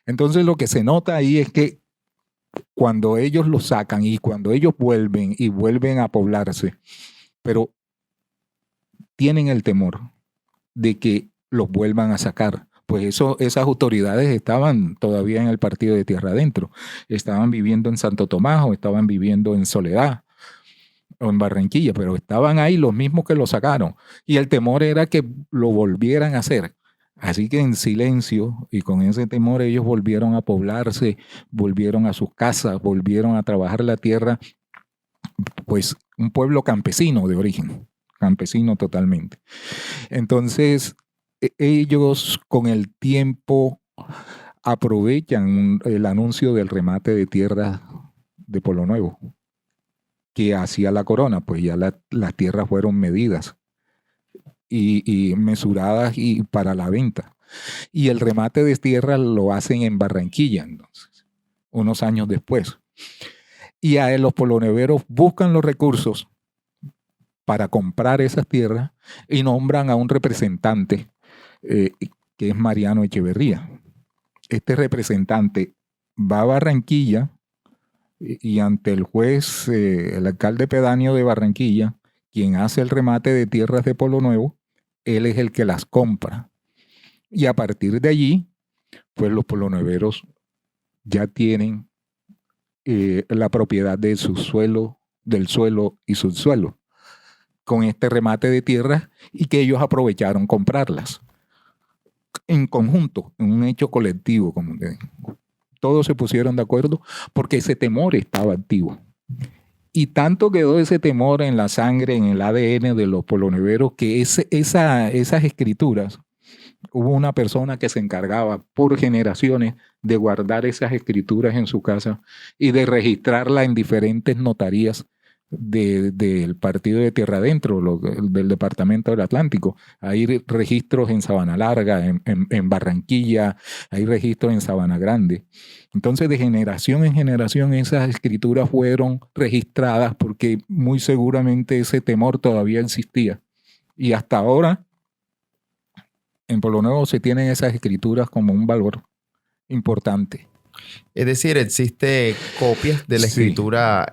Entonces lo que se nota ahí es que cuando ellos los sacan y cuando ellos vuelven a poblarse, pero tienen el temor de que los vuelvan a sacar. Pues esas autoridades estaban todavía en el partido de Tierra Adentro, estaban viviendo en Santo Tomás o estaban viviendo en Soledad o en Barranquilla, pero estaban ahí los mismos que lo sacaron. Y el temor era que lo volvieran a hacer. Así que en silencio y con ese temor ellos volvieron a poblarse, volvieron a sus casas, volvieron a trabajar la tierra, pues un pueblo campesino de origen, campesino totalmente. Entonces ellos con el tiempo aprovechan el anuncio del remate de tierras de Polo Nuevo que hacía la corona, pues ya las tierras fueron medidas y mesuradas y para la venta. Y el remate de tierras lo hacen en Barranquilla, entonces, unos años después. Y a los poloneveros buscan los recursos para comprar esas tierras y nombran a un representante que es Mariano Echeverría. Este representante va a Barranquilla y ante el juez, el alcalde pedáneo de Barranquilla, quien hace el remate de tierras de Polo Nuevo, él es el que las compra. Y a partir de allí, pues los poloneveros ya tienen la propiedad de su suelo, del suelo y subsuelo, con este remate de tierras y que ellos aprovecharon comprarlas en conjunto, en un hecho colectivo, como te digo. Todos se pusieron de acuerdo porque ese temor estaba activo. Y tanto quedó ese temor en la sangre, en el ADN de los poloneveros, que esas escrituras, hubo una persona que se encargaba por generaciones de guardar esas escrituras en su casa y de registrarlas en diferentes notarías del partido de Tierra Adentro, del departamento del Atlántico. Hay registros en Sabana Larga, en Barranquilla, hay registros en Sabana Grande. Entonces, de generación en generación, esas escrituras fueron registradas porque muy seguramente ese temor todavía existía. Y hasta ahora, en Polo Nuevo se tienen esas escrituras como un valor importante. Es decir, existe copias de la escritura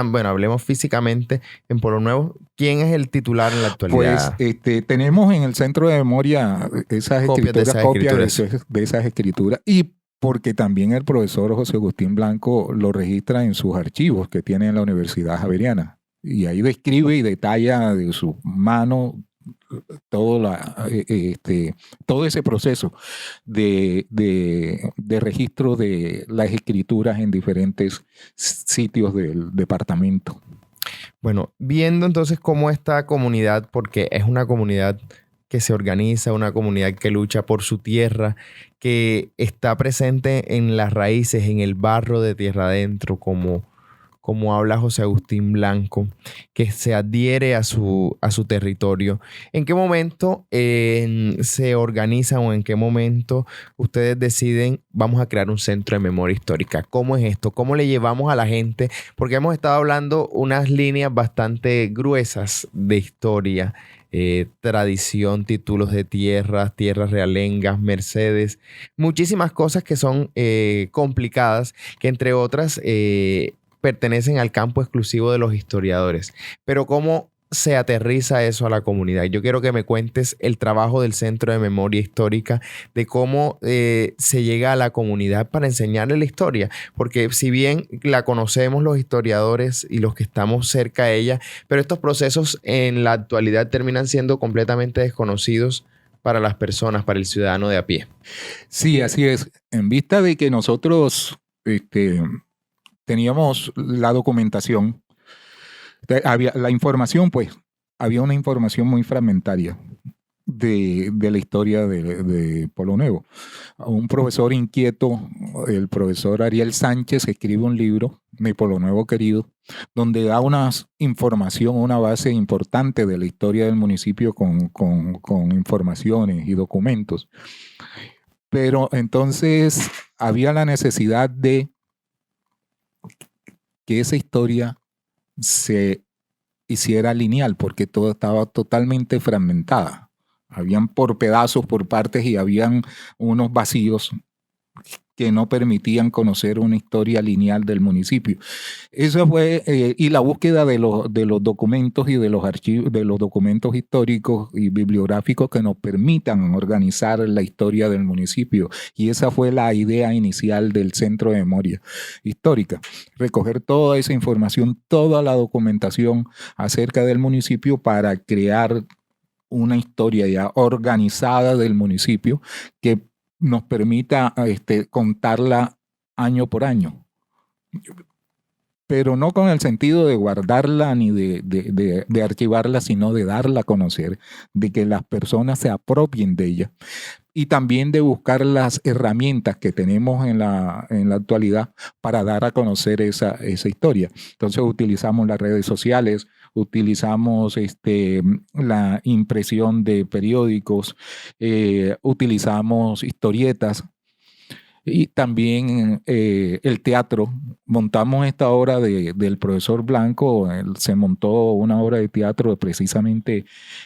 bueno, hablemos físicamente en Polo Nuevo. ¿Quién es el titular en la actualidad? Pues tenemos en el Centro de Memoria esas copias de esas escrituras. Y porque también el profesor José Agustín Blanco lo registra en sus archivos que tiene en la Universidad Javeriana. Y ahí describe y detalla de su mano todo ese proceso de registro de las escrituras en diferentes sitios del departamento. Bueno, viendo entonces cómo esta comunidad, porque es una comunidad que se organiza, una comunidad que lucha por su tierra, que está presente en las raíces, en el barro de Tierra Adentro, como habla José Agustín Blanco, que se adhiere a su territorio. ¿En qué momento se organizan o en qué momento ustedes deciden vamos a crear un centro de memoria histórica? ¿Cómo es esto? ¿Cómo le llevamos a la gente? Porque hemos estado hablando unas líneas bastante gruesas de historia, tradición, títulos de tierras realengas, mercedes, muchísimas cosas que son complicadas, que entre otras pertenecen al campo exclusivo de los historiadores. Pero ¿cómo se aterriza eso a la comunidad? Yo quiero que me cuentes el trabajo del Centro de Memoria Histórica, de cómo se llega a la comunidad para enseñarle la historia. Porque si bien la conocemos los historiadores y los que estamos cerca de ella, pero estos procesos en la actualidad terminan siendo completamente desconocidos para las personas, para el ciudadano de a pie. Sí, así es. En vista de que nosotros teníamos la documentación, Había la información, pues, había una información muy fragmentaria de la historia de Pueblo Nuevo. Un profesor inquieto, el profesor Ariel Sánchez, escribe un libro, Mi Pueblo Nuevo Querido, donde da una información, una base importante de la historia del municipio con informaciones y documentos. Pero entonces había la necesidad de que esa historia se hiciera lineal, porque todo estaba totalmente fragmentada. Habían por pedazos, por partes, y habían unos vacíos que no permitían conocer una historia lineal del municipio. Eso fue, y la búsqueda de los documentos y de los archivos, de los documentos históricos y bibliográficos que nos permitan organizar la historia del municipio. Y esa fue la idea inicial del Centro de Memoria Histórica. Recoger toda esa información, toda la documentación acerca del municipio para crear una historia ya organizada del municipio que nos permita contarla año por año, pero no con el sentido de guardarla ni de archivarla, sino de darla a conocer, de que las personas se apropien de ella, y también de buscar las herramientas que tenemos en la actualidad para dar a conocer esa historia. Entonces utilizamos las redes sociales, utilizamos la impresión de periódicos, utilizamos historietas y también el teatro. Montamos esta obra del profesor Blanco. Se montó una obra de teatro precisamente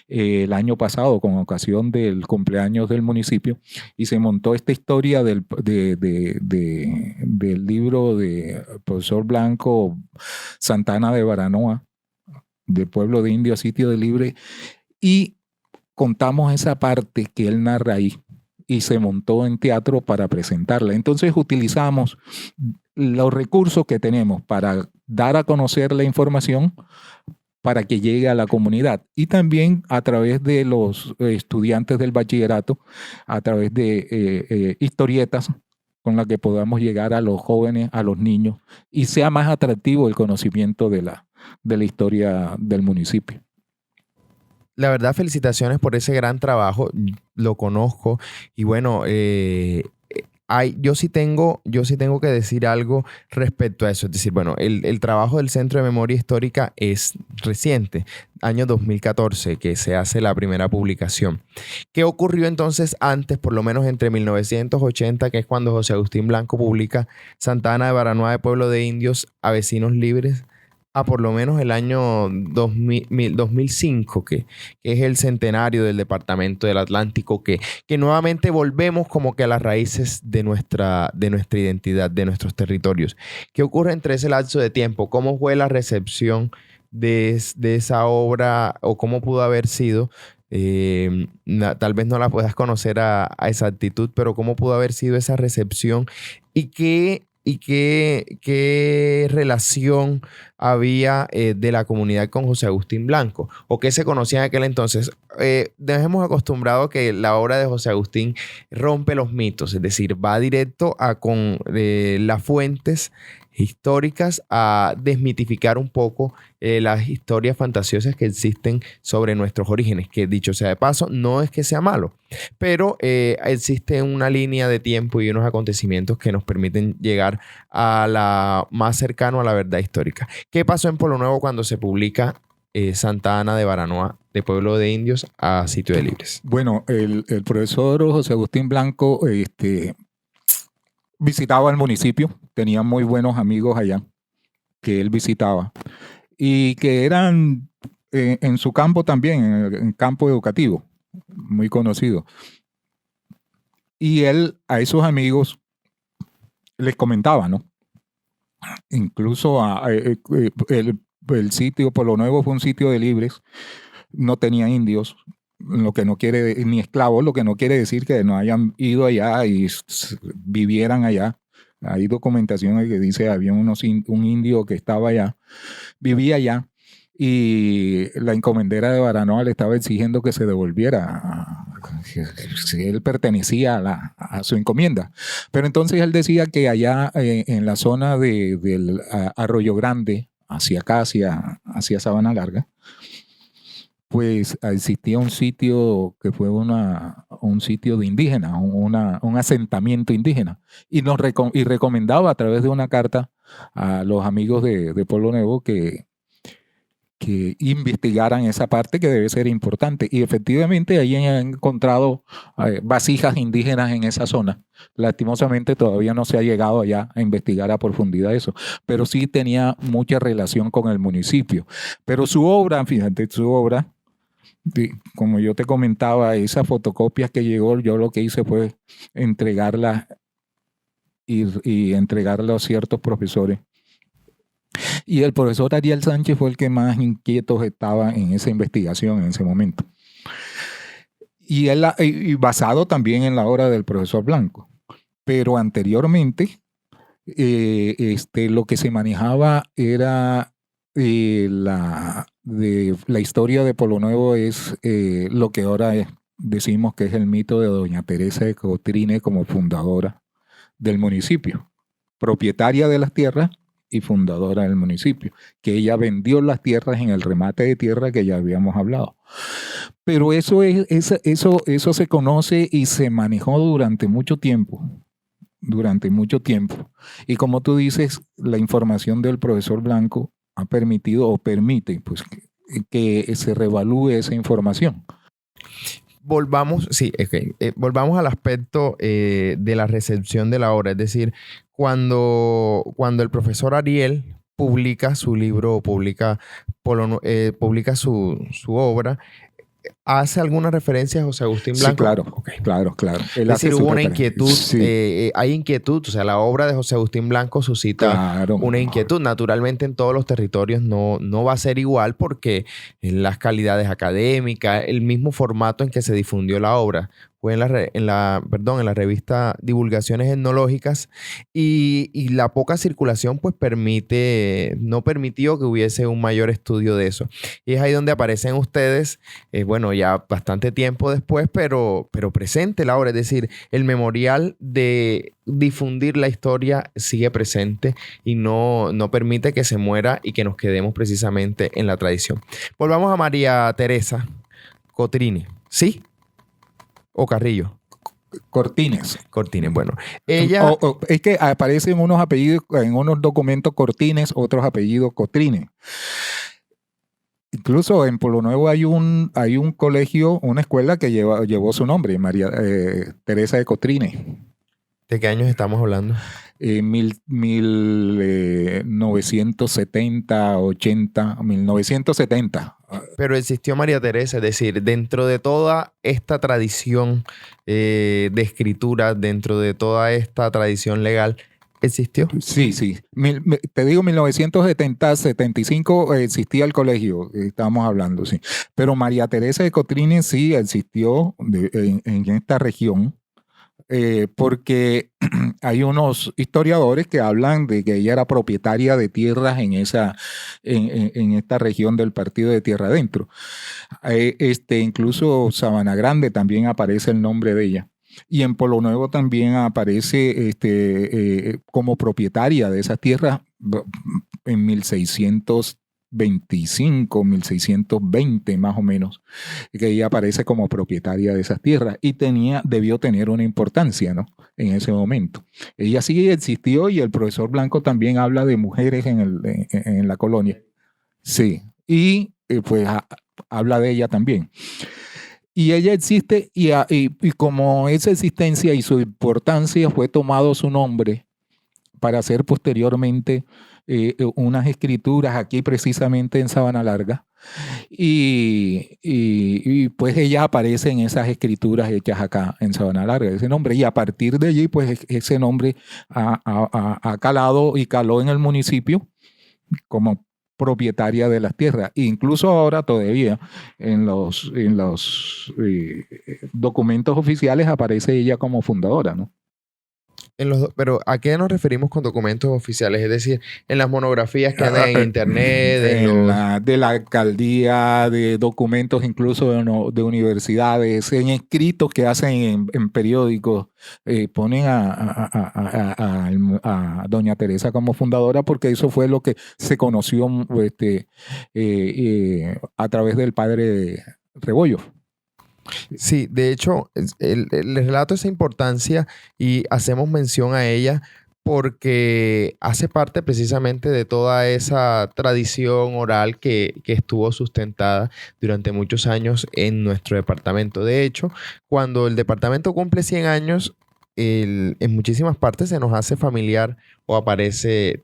el año pasado con ocasión del cumpleaños del municipio, y se montó esta historia del libro del profesor Blanco, Santana de Baranoa, de Pueblo de Indios, Sitio de Libre, y contamos esa parte que él narra ahí y se montó en teatro para presentarla. Entonces utilizamos los recursos que tenemos para dar a conocer la información para que llegue a la comunidad, y también a través de los estudiantes del bachillerato, a través de historietas con las que podamos llegar a los jóvenes, a los niños, y sea más atractivo el conocimiento de la historia del municipio. La verdad, felicitaciones por ese gran trabajo. Lo conozco y bueno, yo sí tengo que decir algo respecto a eso. Es decir, bueno, el trabajo del Centro de Memoria Histórica es reciente, año 2014, que se hace la primera publicación. ¿Qué ocurrió entonces antes, por lo menos entre 1980, que es cuando José Agustín Blanco publica Santa Ana de Baranoa de Pueblo de Indios a Vecinos Libres, a por lo menos el año 2005, que es el centenario del Departamento del Atlántico, que nuevamente volvemos como que a las raíces de nuestra identidad, de nuestros territorios? ¿Qué ocurre entre ese lapso de tiempo? ¿Cómo fue la recepción de esa obra, o cómo pudo haber sido? Tal vez no la puedas conocer a exactitud, pero ¿cómo pudo haber sido esa recepción? ¿Y qué relación había de la comunidad con José Agustín Blanco? ¿O qué se conocía en aquel entonces? Dejemos acostumbrado que la obra de José Agustín rompe los mitos, es decir, va directo con las fuentes históricas a desmitificar un poco las historias fantasiosas que existen sobre nuestros orígenes, que dicho sea de paso, no es que sea malo, pero existe una línea de tiempo y unos acontecimientos que nos permiten llegar a la más cercano a la verdad histórica. ¿Qué pasó en Pueblo Nuevo cuando se publica Santa Ana de Baranoa de Pueblo de Indios a Sitio de Libres? Bueno, el profesor José Agustín Blanco visitaba el municipio, tenía muy buenos amigos allá que él visitaba y que eran en su campo también, en campo educativo, muy conocido. Y él a esos amigos les comentaba, ¿no? Incluso el sitio Pueblo Nuevo fue un sitio de libres, no tenía indios, lo que no quiere, ni esclavos, lo que no quiere decir que no hayan ido allá y vivieran allá. Hay documentación que dice había un indio que estaba allá, vivía allá, y la encomendera de Baranoa le estaba exigiendo que se devolviera, si él pertenecía a su encomienda. Pero entonces él decía que allá en la zona del Arroyo Grande, hacia acá, hacia hacia Sabana Larga, pues existía un sitio que fue un sitio de indígenas, un asentamiento indígena, y y recomendaba a través de una carta a los amigos de Pueblo Nuevo que investigaran esa parte que debe ser importante. Y efectivamente ahí han encontrado vasijas indígenas en esa zona. Lastimosamente todavía no se ha llegado allá a investigar a profundidad eso, pero sí tenía mucha relación con el municipio. Pero su obra, fíjate, como yo te comentaba, esas fotocopias que llegó, yo lo que hice fue entregarlas y entregarlas a ciertos profesores. Y el profesor Ariel Sánchez fue el que más inquieto estaba en esa investigación en ese momento. Y basado también en la obra del profesor Blanco. Pero anteriormente, lo que se manejaba era la historia de Pueblo Nuevo es lo que ahora decimos que es el mito de doña Teresa de Cotrine como fundadora del municipio, propietaria de las tierras y fundadora del municipio, que ella vendió las tierras en el remate de tierra que ya habíamos hablado. Pero eso se conoce y se manejó durante mucho tiempo. Y como tú dices, la información del profesor Blanco ha permitido o permite pues, que se reevalúe esa información. Volvamos al aspecto de la recepción de la obra. Es decir, cuando el profesor Ariel publica su libro, publica su obra, ¿hace alguna referencia a José Agustín Blanco? Sí, claro, okay. Claro. Es decir, hubo una inquietud, sí. Hay inquietud, o sea, la obra de José Agustín Blanco suscita una inquietud. Naturalmente en todos los territorios no va a ser igual porque las calidades académicas, el mismo formato en que se difundió la obra fue en la revista Divulgaciones Etnológicas y la poca circulación pues no permitió que hubiese un mayor estudio de eso. Y es ahí donde aparecen ustedes, ya bastante tiempo después, pero presente la obra. Es decir, el memorial de difundir la historia sigue presente y no permite que se muera y que nos quedemos precisamente en la tradición. Volvamos a María Teresa Cotrine, ¿sí? ¿O Carrillo? Cortines, bueno. Ella... es que aparecen unos apellidos, en unos documentos Cortines, otros apellidos Cotrine. Incluso en Pueblo Nuevo hay un colegio, una escuela que llevó su nombre, María Teresa de Cotrine. ¿De qué años estamos hablando? 1970. Pero existió María Teresa, es decir, dentro de toda esta tradición de escritura, dentro de toda esta tradición legal, ¿existió? Sí. Te digo, 1970, 75 existía el colegio, estábamos hablando, sí. Pero María Teresa de Cotrine sí existió en esta región. Porque hay unos historiadores que hablan de que ella era propietaria de tierras en esta región del partido de Tierra Adentro. Incluso Sabana Grande también aparece el nombre de ella. Y en Pueblo Nuevo también aparece como propietaria de esas tierras en 1625, 1620 más o menos, que ella aparece como propietaria de esas tierras y debió tener una importancia, ¿no? En ese momento. Ella sí existió y el profesor Blanco también habla de mujeres en la colonia. Sí, y pues habla de ella también. Y ella existe y como esa existencia y su importancia fue tomado su nombre para hacer posteriormente unas escrituras aquí precisamente en Sabana Larga y pues ella aparece en esas escrituras hechas acá en Sabana Larga, ese nombre, y a partir de allí pues ese nombre ha calado y caló en el municipio como propietaria de las tierras. Incluso ahora todavía en los documentos oficiales aparece ella como fundadora, ¿no? Pero ¿a qué nos referimos con documentos oficiales? Es decir, en las monografías que andan en internet, de la alcaldía, de documentos incluso de universidades, en escritos que hacen en periódicos, ponen a doña Teresa como fundadora porque eso fue lo que se conoció a través del padre Rebollo. Sí, de hecho, el relato esa importancia y hacemos mención a ella porque hace parte precisamente de toda esa tradición oral que estuvo sustentada durante muchos años en nuestro departamento. De hecho, cuando el departamento cumple 100 años, en muchísimas partes se nos hace familiar o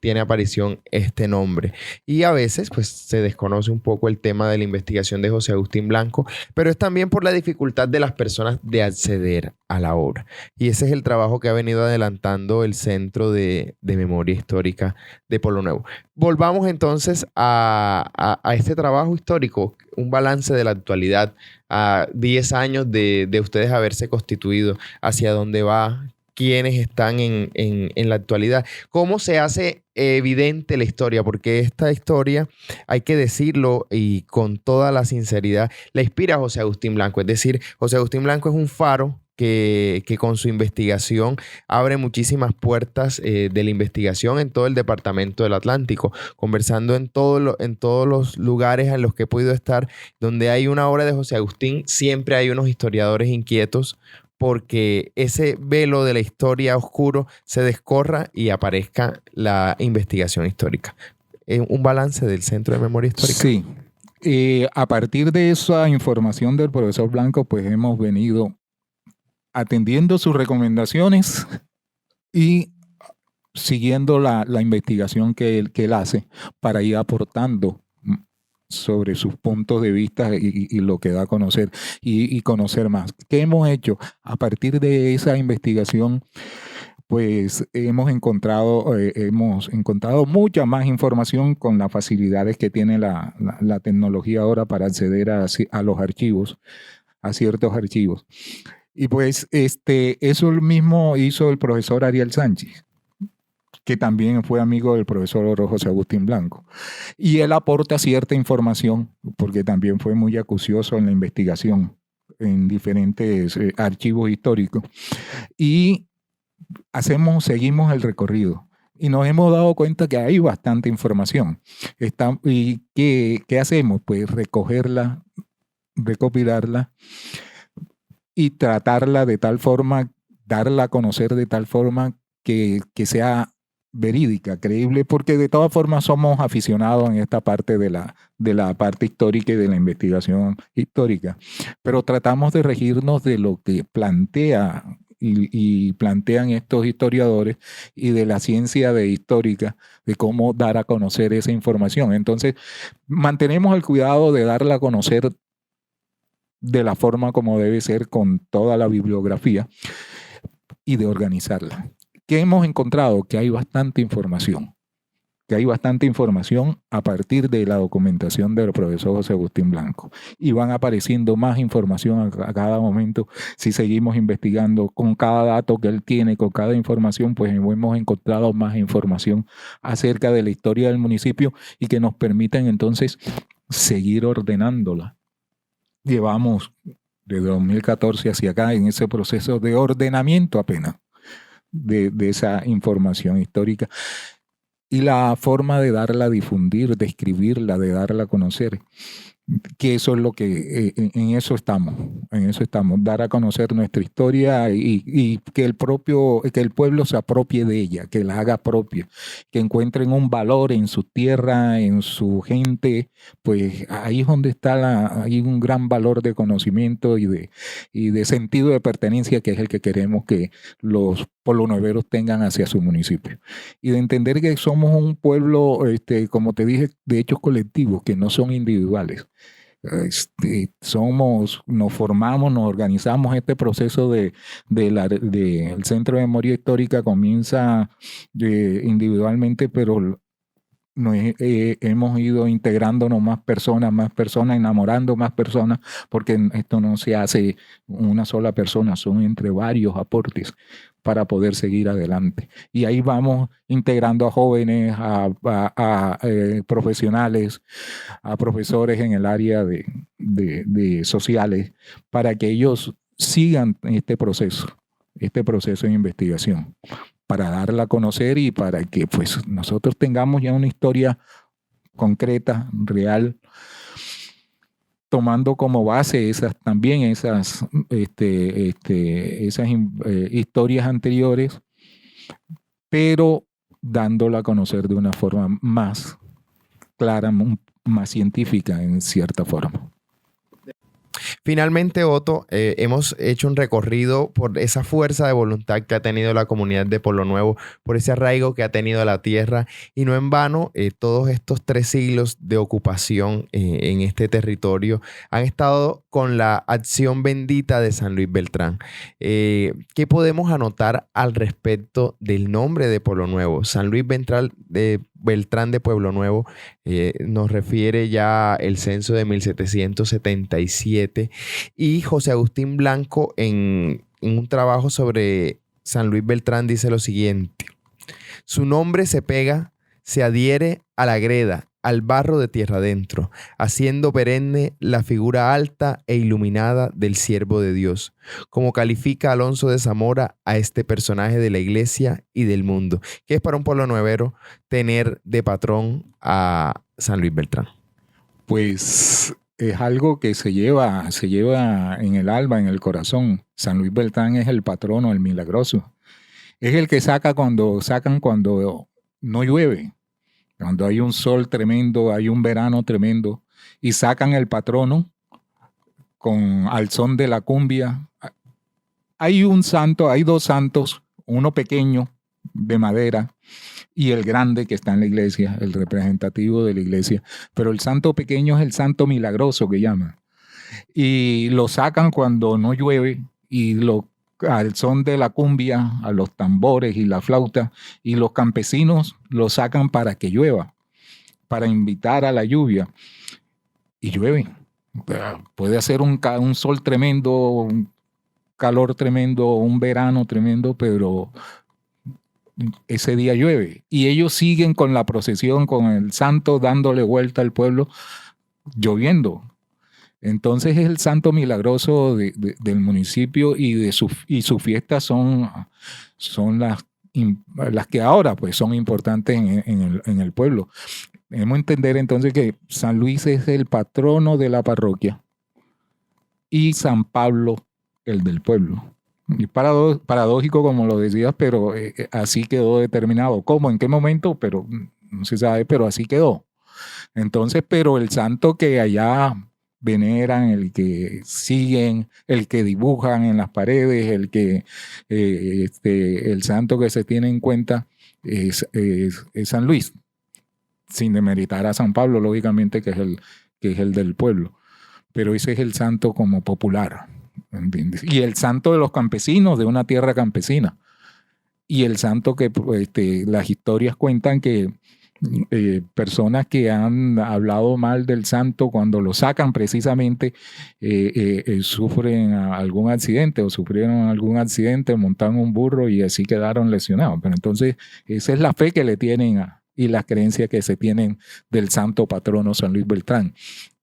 tiene aparición este nombre. Y a veces, pues, se desconoce un poco el tema de la investigación de José Agustín Blanco, pero es también por la dificultad de las personas de acceder a la obra. Y ese es el trabajo que ha venido adelantando el Centro de Memoria Histórica de Pueblo Nuevo. Volvamos entonces a este trabajo histórico, un balance de la actualidad, a 10 años de ustedes haberse constituido, hacia dónde va, quiénes están en la actualidad. ¿Cómo se hace evidente la historia? Porque esta historia, hay que decirlo y con toda la sinceridad, la inspira José Agustín Blanco. Es decir, José Agustín Blanco es un faro que con su investigación abre muchísimas puertas de la investigación en todo el departamento del Atlántico, conversando en todos los lugares en los que he podido estar, donde hay una obra de José Agustín, siempre hay unos historiadores inquietos porque ese velo de la historia oscuro se descorra y aparezca la investigación histórica. Un balance del Centro de Memoria Histórica. Sí. A partir de esa información del profesor Blanco, pues hemos venido atendiendo sus recomendaciones y siguiendo la investigación que él hace para ir aportando sobre sus puntos de vista y lo que da a conocer y conocer más. ¿Qué hemos hecho? A partir de esa investigación, pues hemos encontrado mucha más información con las facilidades que tiene la tecnología ahora para acceder a los archivos, a ciertos archivos. Y pues eso mismo hizo el profesor Ariel Sánchez, que también fue amigo del profesor José Agustín Blanco. Y él aporta cierta información, porque también fue muy acucioso en la investigación en diferentes archivos históricos. Y seguimos el recorrido. Y nos hemos dado cuenta que hay bastante información. ¿Y qué hacemos? Pues recogerla, recopilarla y tratarla de tal forma, darla a conocer de tal forma que sea verídica, creíble, porque de todas formas somos aficionados en esta parte de la parte histórica y de la investigación histórica, pero tratamos de regirnos de lo que plantea y plantean estos historiadores y de la ciencia histórica, de cómo dar a conocer esa información. Entonces, mantenemos el cuidado de darla a conocer de la forma como debe ser, con toda la bibliografía, y de organizarla. ¿Qué hemos encontrado? Que hay bastante información. A partir de la documentación del profesor José Agustín Blanco. Y van apareciendo más información a cada momento. Si seguimos investigando con cada dato que él tiene, con cada información, pues hemos encontrado más información acerca de la historia del municipio y que nos permiten entonces seguir ordenándola. Llevamos desde 2014 hacia acá en ese proceso de ordenamiento apenas de esa información histórica y la forma de darla a difundir, de escribirla, de darla a conocer, que eso es lo que en eso estamos, dar a conocer nuestra historia y que el pueblo se apropie de ella, que la haga propia, que encuentren un valor en su tierra, en su gente, pues ahí es donde hay un gran valor de conocimiento y de sentido de pertenencia, que es el que queremos que los polonueveros tengan hacia su municipio. Y de entender que somos un pueblo, como te dije, de hechos colectivos, que no son individuales. Nos formamos, nos organizamos. Este proceso del Centro de Memoria Histórica comienza individualmente, pero hemos ido integrándonos más personas, enamorando más personas, porque esto no se hace una sola persona, son entre varios aportes para poder seguir adelante. Y ahí vamos integrando a jóvenes, a profesionales, a profesores en el área de sociales, para que ellos sigan este proceso de investigación, para darla a conocer y para que pues nosotros tengamos ya una historia concreta, real, tomando como base esas historias anteriores, pero dándola a conocer de una forma más clara, más científica en cierta forma. Finalmente, Otto, hemos hecho un recorrido por esa fuerza de voluntad que ha tenido la comunidad de Pueblo Nuevo, por ese arraigo que ha tenido a la tierra, y no en vano, todos estos 3 siglos de ocupación en este territorio han estado con la acción bendita de San Luis Beltrán. ¿Qué podemos anotar al respecto del nombre de Pueblo Nuevo? San Luis Beltrán de Pueblo Nuevo nos refiere ya el censo de 1777, y José Agustín Blanco en un trabajo sobre San Luis Beltrán dice lo siguiente: su nombre se pega, se adhiere a la greda, al barro de tierra adentro, haciendo perenne la figura alta e iluminada del siervo de Dios, como califica Alonso de Zamora a este personaje de la iglesia y del mundo, que es para un pueblo nuevero tener de patrón a San Luis Beltrán. Pues es algo que se lleva en el alma, en el corazón. San Luis Beltrán es el patrono, el milagroso. Es el que sacan cuando no llueve. Cuando hay un sol tremendo, hay un verano tremendo, y sacan el patrono al son de la cumbia. Hay dos santos, uno pequeño de madera y el grande que está en la iglesia, el representativo de la iglesia. Pero el santo pequeño es el santo milagroso que llaman. Y lo sacan cuando no llueve y al son de la cumbia, a los tambores y la flauta, y los campesinos lo sacan para que llueva, para invitar a la lluvia, y llueve. Puede hacer un sol tremendo, un calor tremendo, un verano tremendo, pero ese día llueve. Y ellos siguen con la procesión, con el santo dándole vuelta al pueblo, lloviendo. Entonces es el santo milagroso del municipio, y sus fiestas son las que ahora pues son importantes en el pueblo. Debemos entender entonces que San Luis es el patrono de la parroquia y San Pablo el del pueblo. Y paradójico, como lo decías, pero así quedó determinado. ¿Cómo? ¿En qué momento? Pero no se sabe, pero así quedó. Entonces, pero el santo que allá veneran, el que siguen, el que dibujan en las paredes, el santo que se tiene en cuenta es San Luis, sin demeritar a San Pablo, lógicamente, que es el del pueblo. Pero ese es el santo como popular, ¿entiendes? Y el santo de los campesinos, de una tierra campesina. Y el santo que las historias cuentan que personas que han hablado mal del santo, cuando lo sacan precisamente, sufren algún accidente o sufrieron algún accidente, montaron un burro y así quedaron lesionados. Pero entonces esa es la fe que le tienen y las creencias que se tienen del santo patrono San Luis Beltrán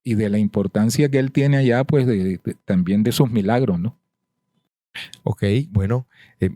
y de la importancia que él tiene allá, pues también de sus milagros, ¿no? Ok, bueno,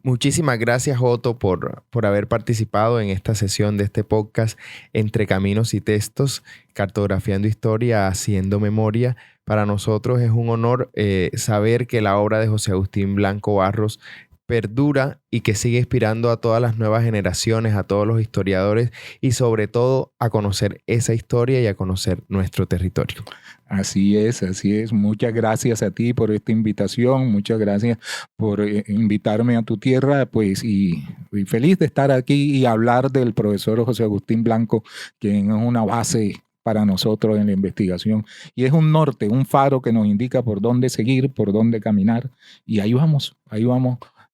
muchísimas gracias, Otto, por haber participado en esta sesión de este podcast Entre Caminos y Textos, cartografiando historia, haciendo memoria. Para nosotros es un honor saber que la obra de José Agustín Blanco Barros perdura y que sigue inspirando a todas las nuevas generaciones, a todos los historiadores y sobre todo a conocer esa historia y a conocer nuestro territorio. Así es, así es. Muchas gracias a ti por esta invitación, muchas gracias por invitarme a tu tierra, pues, y feliz de estar aquí y hablar del profesor José Agustín Blanco, que es una base para nosotros en la investigación y es un norte, un faro que nos indica por dónde seguir, por dónde caminar, y ahí vamos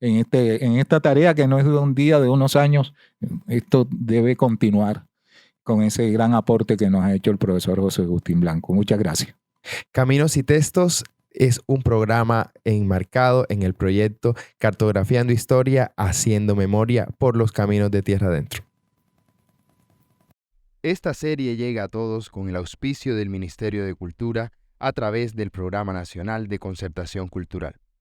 en esta tarea que no es de un día, de unos años. Esto debe continuar con ese gran aporte que nos ha hecho el profesor José Agustín Blanco. Muchas gracias. Caminos y Textos es un programa enmarcado en el proyecto Cartografiando Historia, Haciendo Memoria por los Caminos de Tierra Adentro. Esta serie llega a todos con el auspicio del Ministerio de Cultura a través del Programa Nacional de Concertación Cultural.